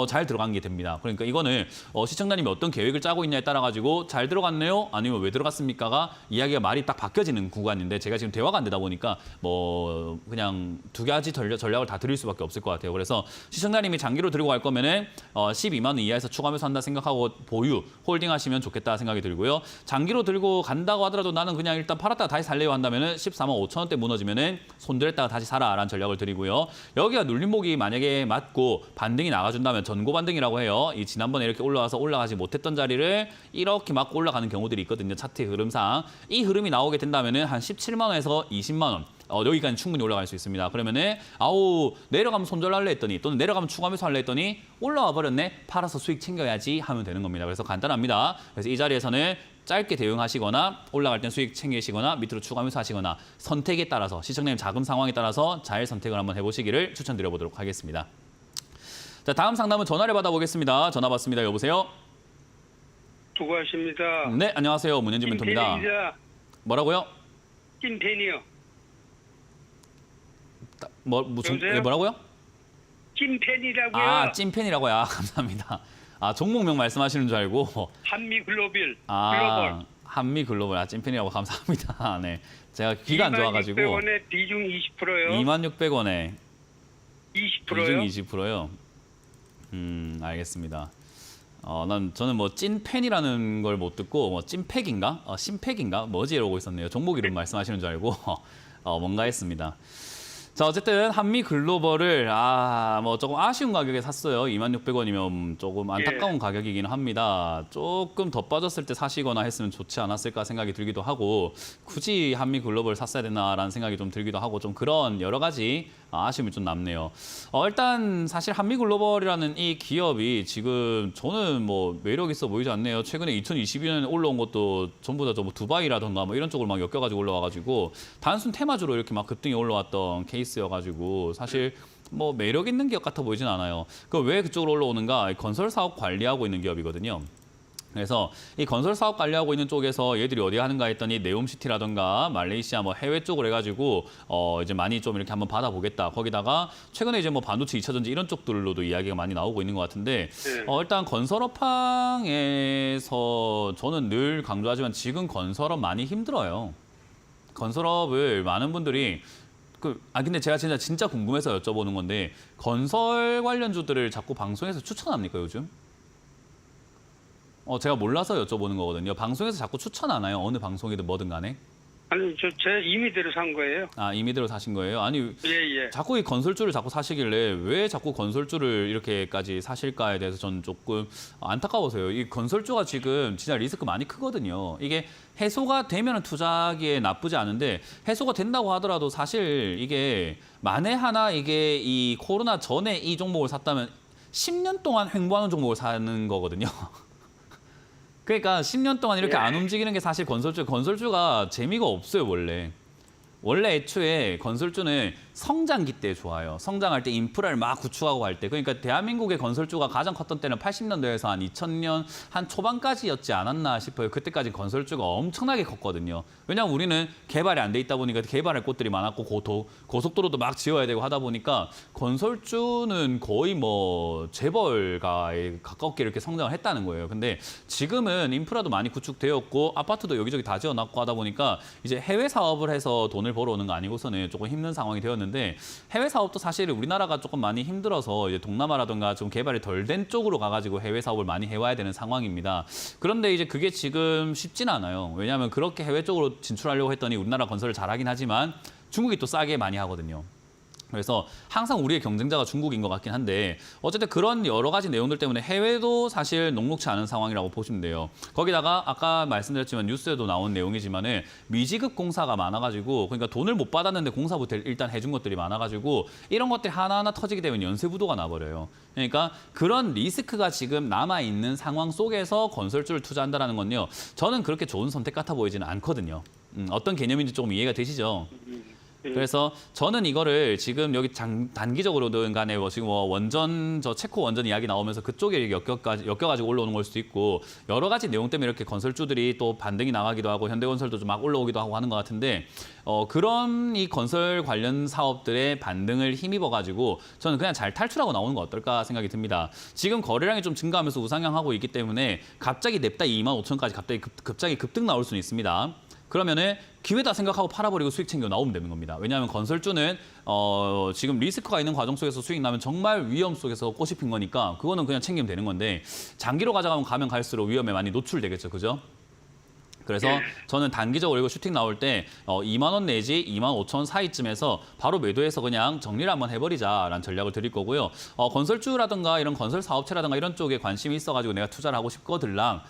잘 들어간 게 됩니다. 그러니까 이거는 시청자님이 어떤 계획을 짜고 있냐에 따라 가지고 잘 들어갔네요? 아니면 왜 들어갔습니까가 이야기가 말이 딱 바뀌어지는 구간인데 제가 지금 대화가 안 되다 보니까 뭐 그냥 두 가지 전략을 다 드릴 수밖에 없을 것 같아요. 그래서 시청자님이 장기로 들고 갈 거면은 12만 원 이하에서 추가 매수 한다 생각하고 보유, 홀딩 하시면 좋겠다 생각이 들고요. 장기로 들고 간다고 하더라도 나는 그냥 일단 팔았다가 다시 살래요 한다면은 14만 5천 원대 무너지면은 손들었다가 다시 사라라는 전략을 드리고요. 여기가 눌림목이 만약에 맞고 반등이 나가준다 면 전고 반등이라고 해요. 이 지난번에 이렇게 올라와서 올라가지 못했던 자리를 이렇게 맞고 올라가는 경우들이 있거든요. 차트의 흐름상. 이 흐름이 나오게 된다면은 한 17만 원에서 20만 원. 여기까지 충분히 올라갈 수 있습니다. 그러면은 내려가면 손절할래 했더니 또는 내려가면 추가 매수할래 했더니 올라와 버렸네. 팔아서 수익 챙겨야지 하면 되는 겁니다. 그래서 간단합니다. 그래서 이 자리에서는 짧게 대응하시거나 올라갈 땐 수익 챙기시거나 밑으로 추가 매수하시거나 선택에 따라서 시청자님 자금 상황에 따라서 잘 선택을 한번 해보시기를 추천드려보도록 하겠습니다. 자, 다음 상담은 전화를 받아보겠습니다. 전화 받습니다. 여보세요? 수고하십니다. 네, 안녕하세요. 문현진 멘토입니다. 찐팬입니다. 뭐라고요? 찐팬이요. 네, 뭐라고요? 찐팬이라고요. 아, 찐팬이라고요. 아, 감사합니다. 아, 종목명 말씀하시는 줄 알고. 한미글로벌. 아, 한미글로벌. 아, 찐팬이라고 감사합니다. 네, 제가 귀가 안 좋아가지고. 2600원에 비중 20%요. 26,600원에 20%요. 비중 20%요. 알겠습니다. 저는 뭐 찐팬이라는 걸 못 듣고 뭐 찐팩인가? 신팩인가? 뭐지 이러고 있었네요. 종목 이름 말씀하시는 줄 알고 뭔가 했습니다. 자, 어쨌든 한미 글로벌을 뭐 조금 아쉬운 가격에 샀어요. 26,600원이면 조금 안타까운 가격이기는 합니다. 조금 더 빠졌을 때 사시거나 했으면 좋지 않았을까 생각이 들기도 하고 굳이 한미 글로벌 샀어야 되나라는 생각이 좀 들기도 하고 좀 그런 여러 가지 아쉬움이 좀 남네요. 일단 사실 한미 글로벌이라는 이 기업이 지금 저는 뭐 매력 있어 보이지 않네요. 최근에 2022년에 올라온 것도 전부 다 뭐 두바이라던가 뭐 이런 쪽으로 막 엮여가지고 올라와가지고 단순 테마주로 이렇게 막 급등이 올라왔던 케이스여가지고 사실 뭐 매력 있는 기업 같아 보이진 않아요. 왜 그쪽으로 올라오는가? 건설 사업 관리하고 있는 기업이거든요. 그래서 이 건설 사업 관리하고 있는 쪽에서 얘들이 어디 하는가 했더니 네옴시티라던가 말레이시아 뭐 해외 쪽으로 해가지고 이제 많이 좀 이렇게 한번 받아보겠다. 거기다가 최근에 이제 뭐 반도체 2차전지 이런 쪽들로도 이야기가 많이 나오고 있는 것 같은데 일단 건설업황에서 저는 늘 강조하지만 지금 건설업 많이 힘들어요. 건설업을 많은 분들이 근데 제가 진짜 궁금해서 여쭤보는 건데 건설 관련주들을 자꾸 방송에서 추천합니까 요즘? 제가 몰라서 여쭤보는 거거든요. 방송에서 자꾸 추천 안 해요. 어느 방송이든 뭐든 간에. 아니, 제 임의대로 산 거예요. 아, 임의대로 사신 거예요? 아니, 예. 자꾸 이 건설주를 자꾸 사시길래 왜 자꾸 건설주를 이렇게까지 사실까에 대해서 저는 조금 안타까워서요. 이 건설주가 지금 진짜 리스크 많이 크거든요. 이게 해소가 되면 투자하기에 나쁘지 않은데 해소가 된다고 하더라도 사실 이게 만에 하나 이게 이 코로나 전에 이 종목을 샀다면 10년 동안 횡보하는 종목을 사는 거거든요. 그러니까 10년 동안 이렇게 안 움직이는 게 사실 건설주가 재미가 없어요, 원래. 원래 애초에 건설주는 성장기 때 좋아요. 성장할 때 인프라를 막 구축하고 할 때. 그러니까 대한민국의 건설주가 가장 컸던 때는 80년대에서 한 2000년 한 초반까지였지 않았나 싶어요. 그때까지 건설주가 엄청나게 컸거든요. 왜냐하면 우리는 개발이 안 돼 있다 보니까 개발할 곳들이 많았고 고속도로도 막 지어야 되고 하다 보니까 건설주는 거의 뭐 재벌가에 가깝게 이렇게 성장을 했다는 거예요. 근데 지금은 인프라도 많이 구축되었고 아파트도 여기저기 다 지어놨고 하다 보니까 이제 해외 사업을 해서 돈을 벌어오는 거 아니고서는 조금 힘든 상황이 되었는데 해외 사업도 사실 우리나라가 조금 많이 힘들어서 이제 동남아라든가 좀 개발이 덜 된 쪽으로 가가지고 해외 사업을 많이 해와야 되는 상황입니다. 그런데 이제 그게 지금 쉽지는 않아요. 왜냐하면 그렇게 해외 쪽으로 진출하려고 했더니 우리나라 건설을 잘하긴 하지만 중국이 또 싸게 많이 하거든요. 그래서 항상 우리의 경쟁자가 중국인 것 같긴 한데 어쨌든 그런 여러 가지 내용들 때문에 해외도 사실 녹록치 않은 상황이라고 보시면 돼요. 거기다가 아까 말씀드렸지만 뉴스에도 나온 내용이지만은 미지급 공사가 많아가지고 그러니까 돈을 못 받았는데 공사부터 일단 해준 것들이 많아가지고 이런 것들이 하나하나 터지게 되면 연쇄부도가 나버려요. 그러니까 그런 리스크가 지금 남아있는 상황 속에서 건설주를 투자한다는 건요. 저는 그렇게 좋은 선택 같아 보이지는 않거든요. 어떤 개념인지 조금 이해가 되시죠? 그래서 저는 이거를 지금 여기 단기적으로든 간에 뭐 지금 뭐 원전 저 체코 원전 이야기 나오면서 그쪽에 엮여가지고 올라오는 걸 수도 있고 여러 가지 내용 때문에 이렇게 건설주들이 또 반등이 나가기도 하고 현대건설도 좀 막 올라오기도 하고 하는 것 같은데 그런 이 건설 관련 사업들의 반등을 힘입어가지고 저는 그냥 잘 탈출하고 나오는 거 어떨까 생각이 듭니다. 지금 거래량이 좀 증가하면서 우상향하고 있기 때문에 갑자기 냅다 25,000까지 갑자기 급등 나올 수는 있습니다. 그러면은 기회다 생각하고 팔아버리고 수익 챙겨 나오면 되는 겁니다. 왜냐하면 건설주는 지금 리스크가 있는 과정 속에서 수익 나면 정말 위험 속에서 꽃이 핀 거니까 그거는 그냥 챙기면 되는 건데 장기로 가면 갈수록 위험에 많이 노출되겠죠. 그죠? 그래서 저는 단기적으로 이거 슈팅 나올 때 2만 원 내지 2만 5천 원 사이쯤에서 바로 매도해서 그냥 정리를 한번 해버리자라는 전략을 드릴 거고요. 건설주라든가 이런 건설 사업체라든가 이런 쪽에 관심이 있어가지고 내가 투자를 하고 싶거들랑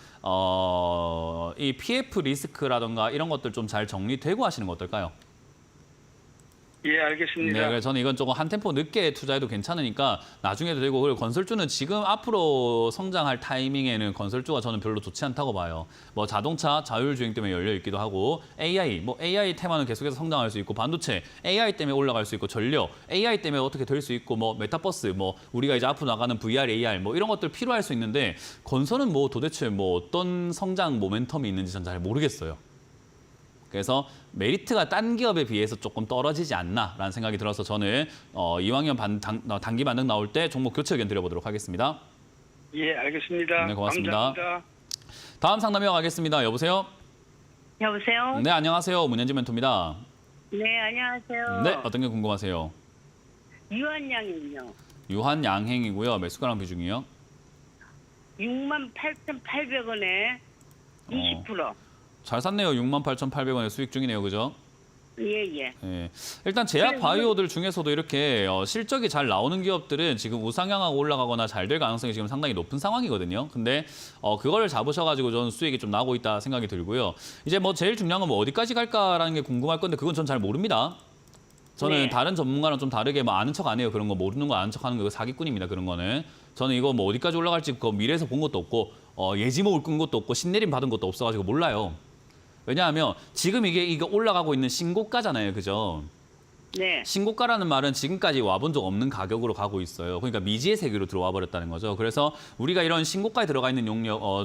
이 PF 리스크라든가 이런 것들 좀 잘 정리되고 하시는 거 어떨까요? 예, 알겠습니다. 네, 그래서 저는 이건 조금 한 템포 늦게 투자해도 괜찮으니까 나중에도 되고 그리고 건설주는 지금 앞으로 성장할 타이밍에는 건설주가 저는 별로 좋지 않다고 봐요. 뭐 자동차 자율주행 때문에 열려 있기도 하고 AI, 뭐 AI 테마는 계속해서 성장할 수 있고 반도체 AI 때문에 올라갈 수 있고 전력 AI 때문에 어떻게 될 수 있고 뭐 메타버스 뭐 우리가 이제 앞으로 나가는 VR, AR 뭐 이런 것들 필요할 수 있는데 건설은 뭐 도대체 뭐 어떤 성장 모멘텀이 있는지 전 잘 모르겠어요. 그래서 메리트가 딴 기업에 비해서 조금 떨어지지 않나라는 생각이 들어서 저는 이왕이면 단기 반등 나올 때 종목 교체 의견 드려보도록 하겠습니다. 예, 알겠습니다. 네, 고맙습니다. 감사합니다. 다음 상담 이어가겠습니다. 여보세요? 여보세요? 네, 안녕하세요. 문현지 멘토입니다. 네, 안녕하세요. 네, 어떤 게 궁금하세요? 유한양이요. 유한 양행이고요. 매수가랑 비중이요? 68,800원에 20%. 잘 샀네요. 68,800원에 수익 중이네요. 그죠? 예, 예. 예. 일단 제약 바이오들 중에서도 이렇게 실적이 잘 나오는 기업들은 지금 우상향하고 올라가거나 잘 될 가능성이 지금 상당히 높은 상황이거든요. 근데 그걸 잡으셔가지고 저는 수익이 좀 나고 있다 생각이 들고요. 이제 뭐 제일 중요한 건 뭐 어디까지 갈까라는 게 궁금할 건데 그건 전 잘 모릅니다. 저는 네. 다른 전문가랑 좀 다르게 뭐 아는 척 안 해요. 그런 거 모르는 거 아는 척하는 거 사기꾼입니다. 그런 거는. 저는 이거 뭐 어디까지 올라갈지 그 미래에서 본 것도 없고 예지목을 끈 것도 없고 신내림 받은 것도 없어가지고 몰라요. 왜냐하면 지금 이게 올라가고 있는 신고가잖아요. 그죠? 네. 신고가라는 말은 지금까지 와본 적 없는 가격으로 가고 있어요. 그러니까 미지의 세계로 들어와 버렸다는 거죠. 그래서 우리가 이런 신고가에 들어가 있는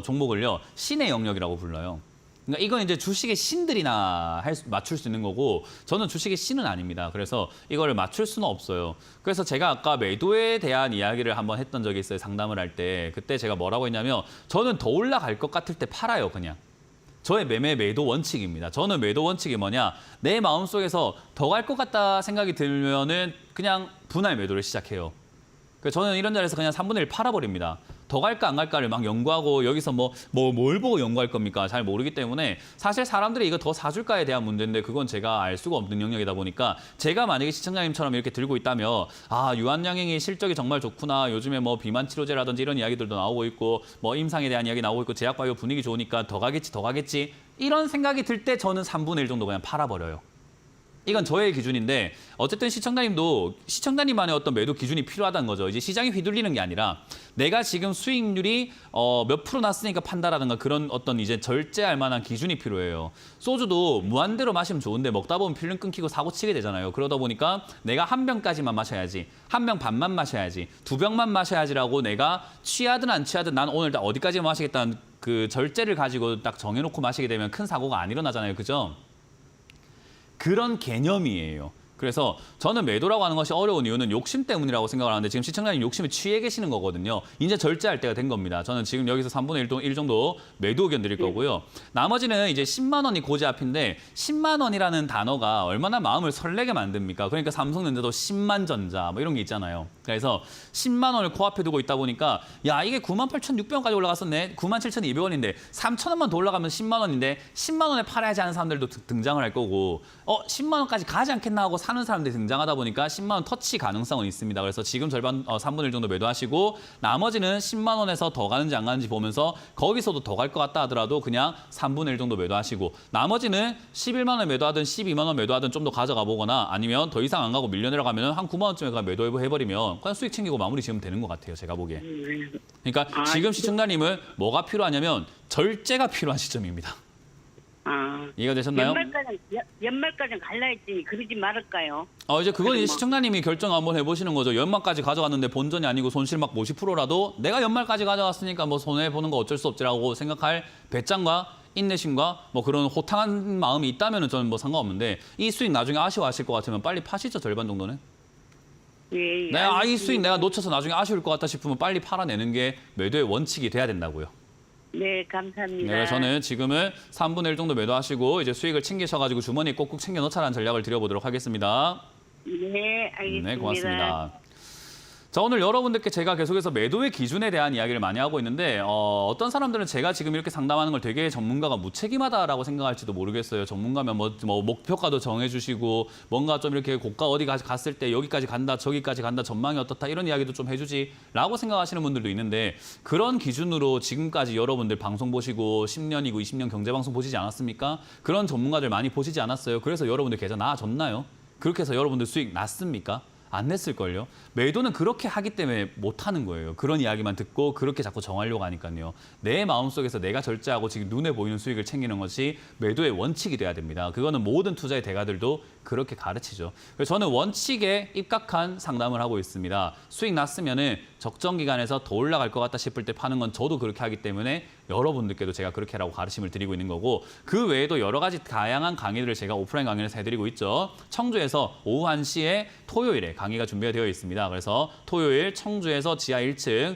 종목을요. 신의 영역이라고 불러요. 그러니까 이건 이제 주식의 신들이나 맞출 수 있는 거고 저는 주식의 신은 아닙니다. 그래서 이거를 맞출 수는 없어요. 그래서 제가 아까 매도에 대한 이야기를 한번 했던 적이 있어요. 상담을 할 때. 그때 제가 뭐라고 했냐면 저는 더 올라갈 것 같을 때 팔아요. 그냥. 저의 매도 원칙입니다. 저는 매도 원칙이 뭐냐. 내 마음속에서 더 갈 것 같다 생각이 들면은 그냥 분할 매도를 시작해요. 그래서 저는 이런 자리에서 그냥 3분의 1 팔아버립니다. 더 갈까 안 갈까를 막 연구하고 여기서 뭘 보고 연구할 겁니까? 잘 모르기 때문에 사실 사람들이 이거 더 사줄까에 대한 문제인데 그건 제가 알 수가 없는 영역이다 보니까 제가 만약에 시청자님처럼 이렇게 들고 있다면 유한양행이 실적이 정말 좋구나. 요즘에 뭐 비만 치료제라든지 이런 이야기들도 나오고 있고 뭐 임상에 대한 이야기 나오고 있고 제약바이오 분위기 좋으니까 더 가겠지 이런 생각이 들 때 저는 3분의 1 정도 그냥 팔아버려요. 이건 저의 기준인데 어쨌든 시청자님만의 어떤 매도 기준이 필요하다는 거죠. 이제 시장이 휘둘리는 게 아니라 내가 지금 수익률이 몇 프로 났으니까 판다라든가 그런 어떤 이제 절제할 만한 기준이 필요해요. 소주도 무한대로 마시면 좋은데 먹다 보면 필름 끊기고 사고 치게 되잖아요. 그러다 보니까 내가 한 병까지만 마셔야지, 한 병 반만 마셔야지, 두 병만 마셔야지라고 내가 취하든 안 취하든 난 오늘 딱 어디까지 마시겠다는 그 절제를 가지고 딱 정해놓고 마시게 되면 큰 사고가 안 일어나잖아요. 그죠? 그런 개념이에요. 그래서 저는 매도라고 하는 것이 어려운 이유는 욕심 때문이라고 생각을 하는데 지금 시청자님 욕심에 취해 계시는 거거든요. 이제 절제할 때가 된 겁니다. 저는 지금 여기서 3분의 1 정도 매도 의견 드릴 거고요. 나머지는 이제 10만 원이 고지 앞인데 10만 원이라는 단어가 얼마나 마음을 설레게 만듭니까? 그러니까 삼성전자도 10만 전자 뭐 이런 게 있잖아요. 그래서 10만 원을 코앞에 두고 있다 보니까 야 이게 98,600원까지 올라갔었네. 97,200원인데 3,000원만 더 올라가면 10만 원인데 10만 원에 팔아야지 하는 사람들도 등장을 할 거고 10만 원까지 가지 않겠나 하고 사는 사람들이 등장하다 보니까 10만 원 터치 가능성은 있습니다. 그래서 지금 절반 3분의 1 정도 매도하시고 나머지는 10만 원에서 더 가는지 안 가는지 보면서 거기서도 더 갈 것 같다 하더라도 그냥 3분의 1 정도 매도하시고 나머지는 11만 원 매도하든 12만 원 매도하든 좀 더 가져가 보거나 아니면 더 이상 안 가고 밀려 내려가면 한 9만 원쯤에 매도해버리면 그냥 수익 챙기고 마무리 지으면 되는 것 같아요. 제가 보기에. 그러니까 지금 시청자님은 뭐가 필요하냐면 절제가 필요한 시점입니다. 이해가 되셨나요? 연말까지 갈라 했더니 그러지 말을까요? 이제 그건 이제 시청자님이 결정 한번 해보시는 거죠. 연말까지 가져갔는데 본전이 아니고 손실 막 50%라도 내가 연말까지 가져갔으니까 뭐 손해 보는 거 어쩔 수 없지라고 생각할 배짱과 인내심과 뭐 그런 호탕한 마음이 있다면은 저는 뭐 상관없는데 이 수익 나중에 아쉬워하실 것 같으면 빨리 파시죠. 절반 정도는. 예, 내가 이 수익 내가 놓쳐서 나중에 아쉬울 것 같다 싶으면 빨리 팔아내는 게 매도의 원칙이 돼야 된다고요. 네, 감사합니다. 네, 저는 지금은 3분의 1 정도 매도하시고 이제 수익을 챙기셔가지고 주머니에 꼭꼭 챙겨 넣자라는 전략을 드려보도록 하겠습니다. 네, 알겠습니다. 네, 고맙습니다. 자, 오늘 여러분들께 제가 계속해서 매도의 기준에 대한 이야기를 많이 하고 있는데 어떤 사람들은 제가 지금 이렇게 상담하는 걸 되게 전문가가 무책임하다라고 생각할지도 모르겠어요. 전문가면 뭐 목표가도 정해주시고 뭔가 좀 이렇게 고가 어디 갔을 때 여기까지 간다, 저기까지 간다, 전망이 어떻다 이런 이야기도 좀 해주지라고 생각하시는 분들도 있는데 그런 기준으로 지금까지 여러분들 방송 보시고 10년이고 20년 경제방송 보시지 않았습니까? 그런 전문가들 많이 보시지 않았어요? 그래서 여러분들 계좌 나아졌나요? 그렇게 해서 여러분들 수익 났습니까? 안 냈을걸요? 매도는 그렇게 하기 때문에 못하는 거예요. 그런 이야기만 듣고 그렇게 자꾸 정하려고 하니까요. 내 마음속에서 내가 절제하고 지금 눈에 보이는 수익을 챙기는 것이 매도의 원칙이 돼야 됩니다. 그거는 모든 투자의 대가들도 그렇게 가르치죠. 그래서 저는 원칙에 입각한 상담을 하고 있습니다. 수익 났으면은 적정 기간에서 더 올라갈 것 같다 싶을 때 파는 건 저도 그렇게 하기 때문에 여러분들께도 제가 그렇게 하라고 가르침을 드리고 있는 거고 그 외에도 여러 가지 다양한 강의들을 제가 오프라인 강의에서 해드리고 있죠. 청주에서 오후 1시에 토요일에 강의가 준비가 되어 있습니다. 그래서 토요일 청주에서 지하 1층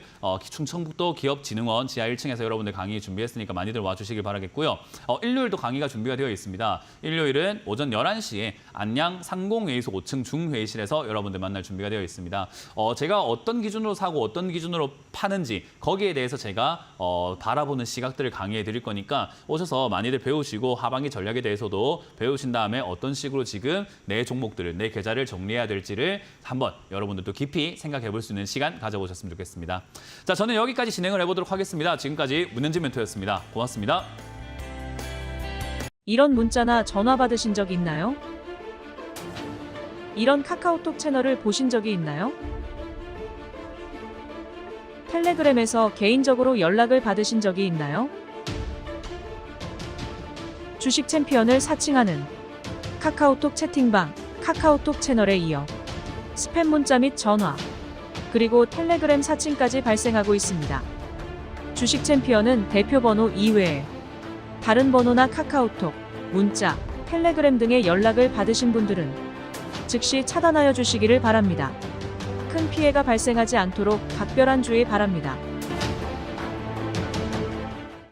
충청북도 기업진흥원 지하 1층에서 여러분들 강의 준비했으니까 많이들 와주시길 바라겠고요. 일요일도 강의가 준비가 되어 있습니다. 일요일은 오전 11시에 안양 상공회의소 5층 중회의실에서 여러분들 만날 준비가 되어 있습니다. 제가 어떤 기준으로 사고 어떤 기준으로 파는지 거기에 대해서 제가 바라보는 시각들을 강의해 드릴 거니까 오셔서 많이들 배우시고 하반기 전략에 대해서도 배우신 다음에 어떤 식으로 지금 내 종목들을 내 계좌를 정리해야 될지를 한번 여러분들도 깊이 생각해 볼 수 있는 시간 가져보셨으면 좋겠습니다. 자, 저는 여기까지 진행을 해보도록 하겠습니다. 지금까지 문현진 멘토였습니다. 고맙습니다. 이런 문자나 전화 받으신 적 있나요? 이런 카카오톡 채널을 보신 적이 있나요? 텔레그램에서 개인적으로 연락을 받으신 적이 있나요? 주식 챔피언을 사칭하는 카카오톡 채팅방, 카카오톡 채널에 이어 스팸 문자 및 전화, 그리고 텔레그램 사칭까지 발생하고 있습니다. 주식 챔피언은 대표 번호 이외에 다른 번호나 카카오톡, 문자, 텔레그램 등의 연락을 받으신 분들은 즉시 차단하여 주시기를 바랍니다. 큰 피해가 발생하지 않도록 각별한 주의 바랍니다.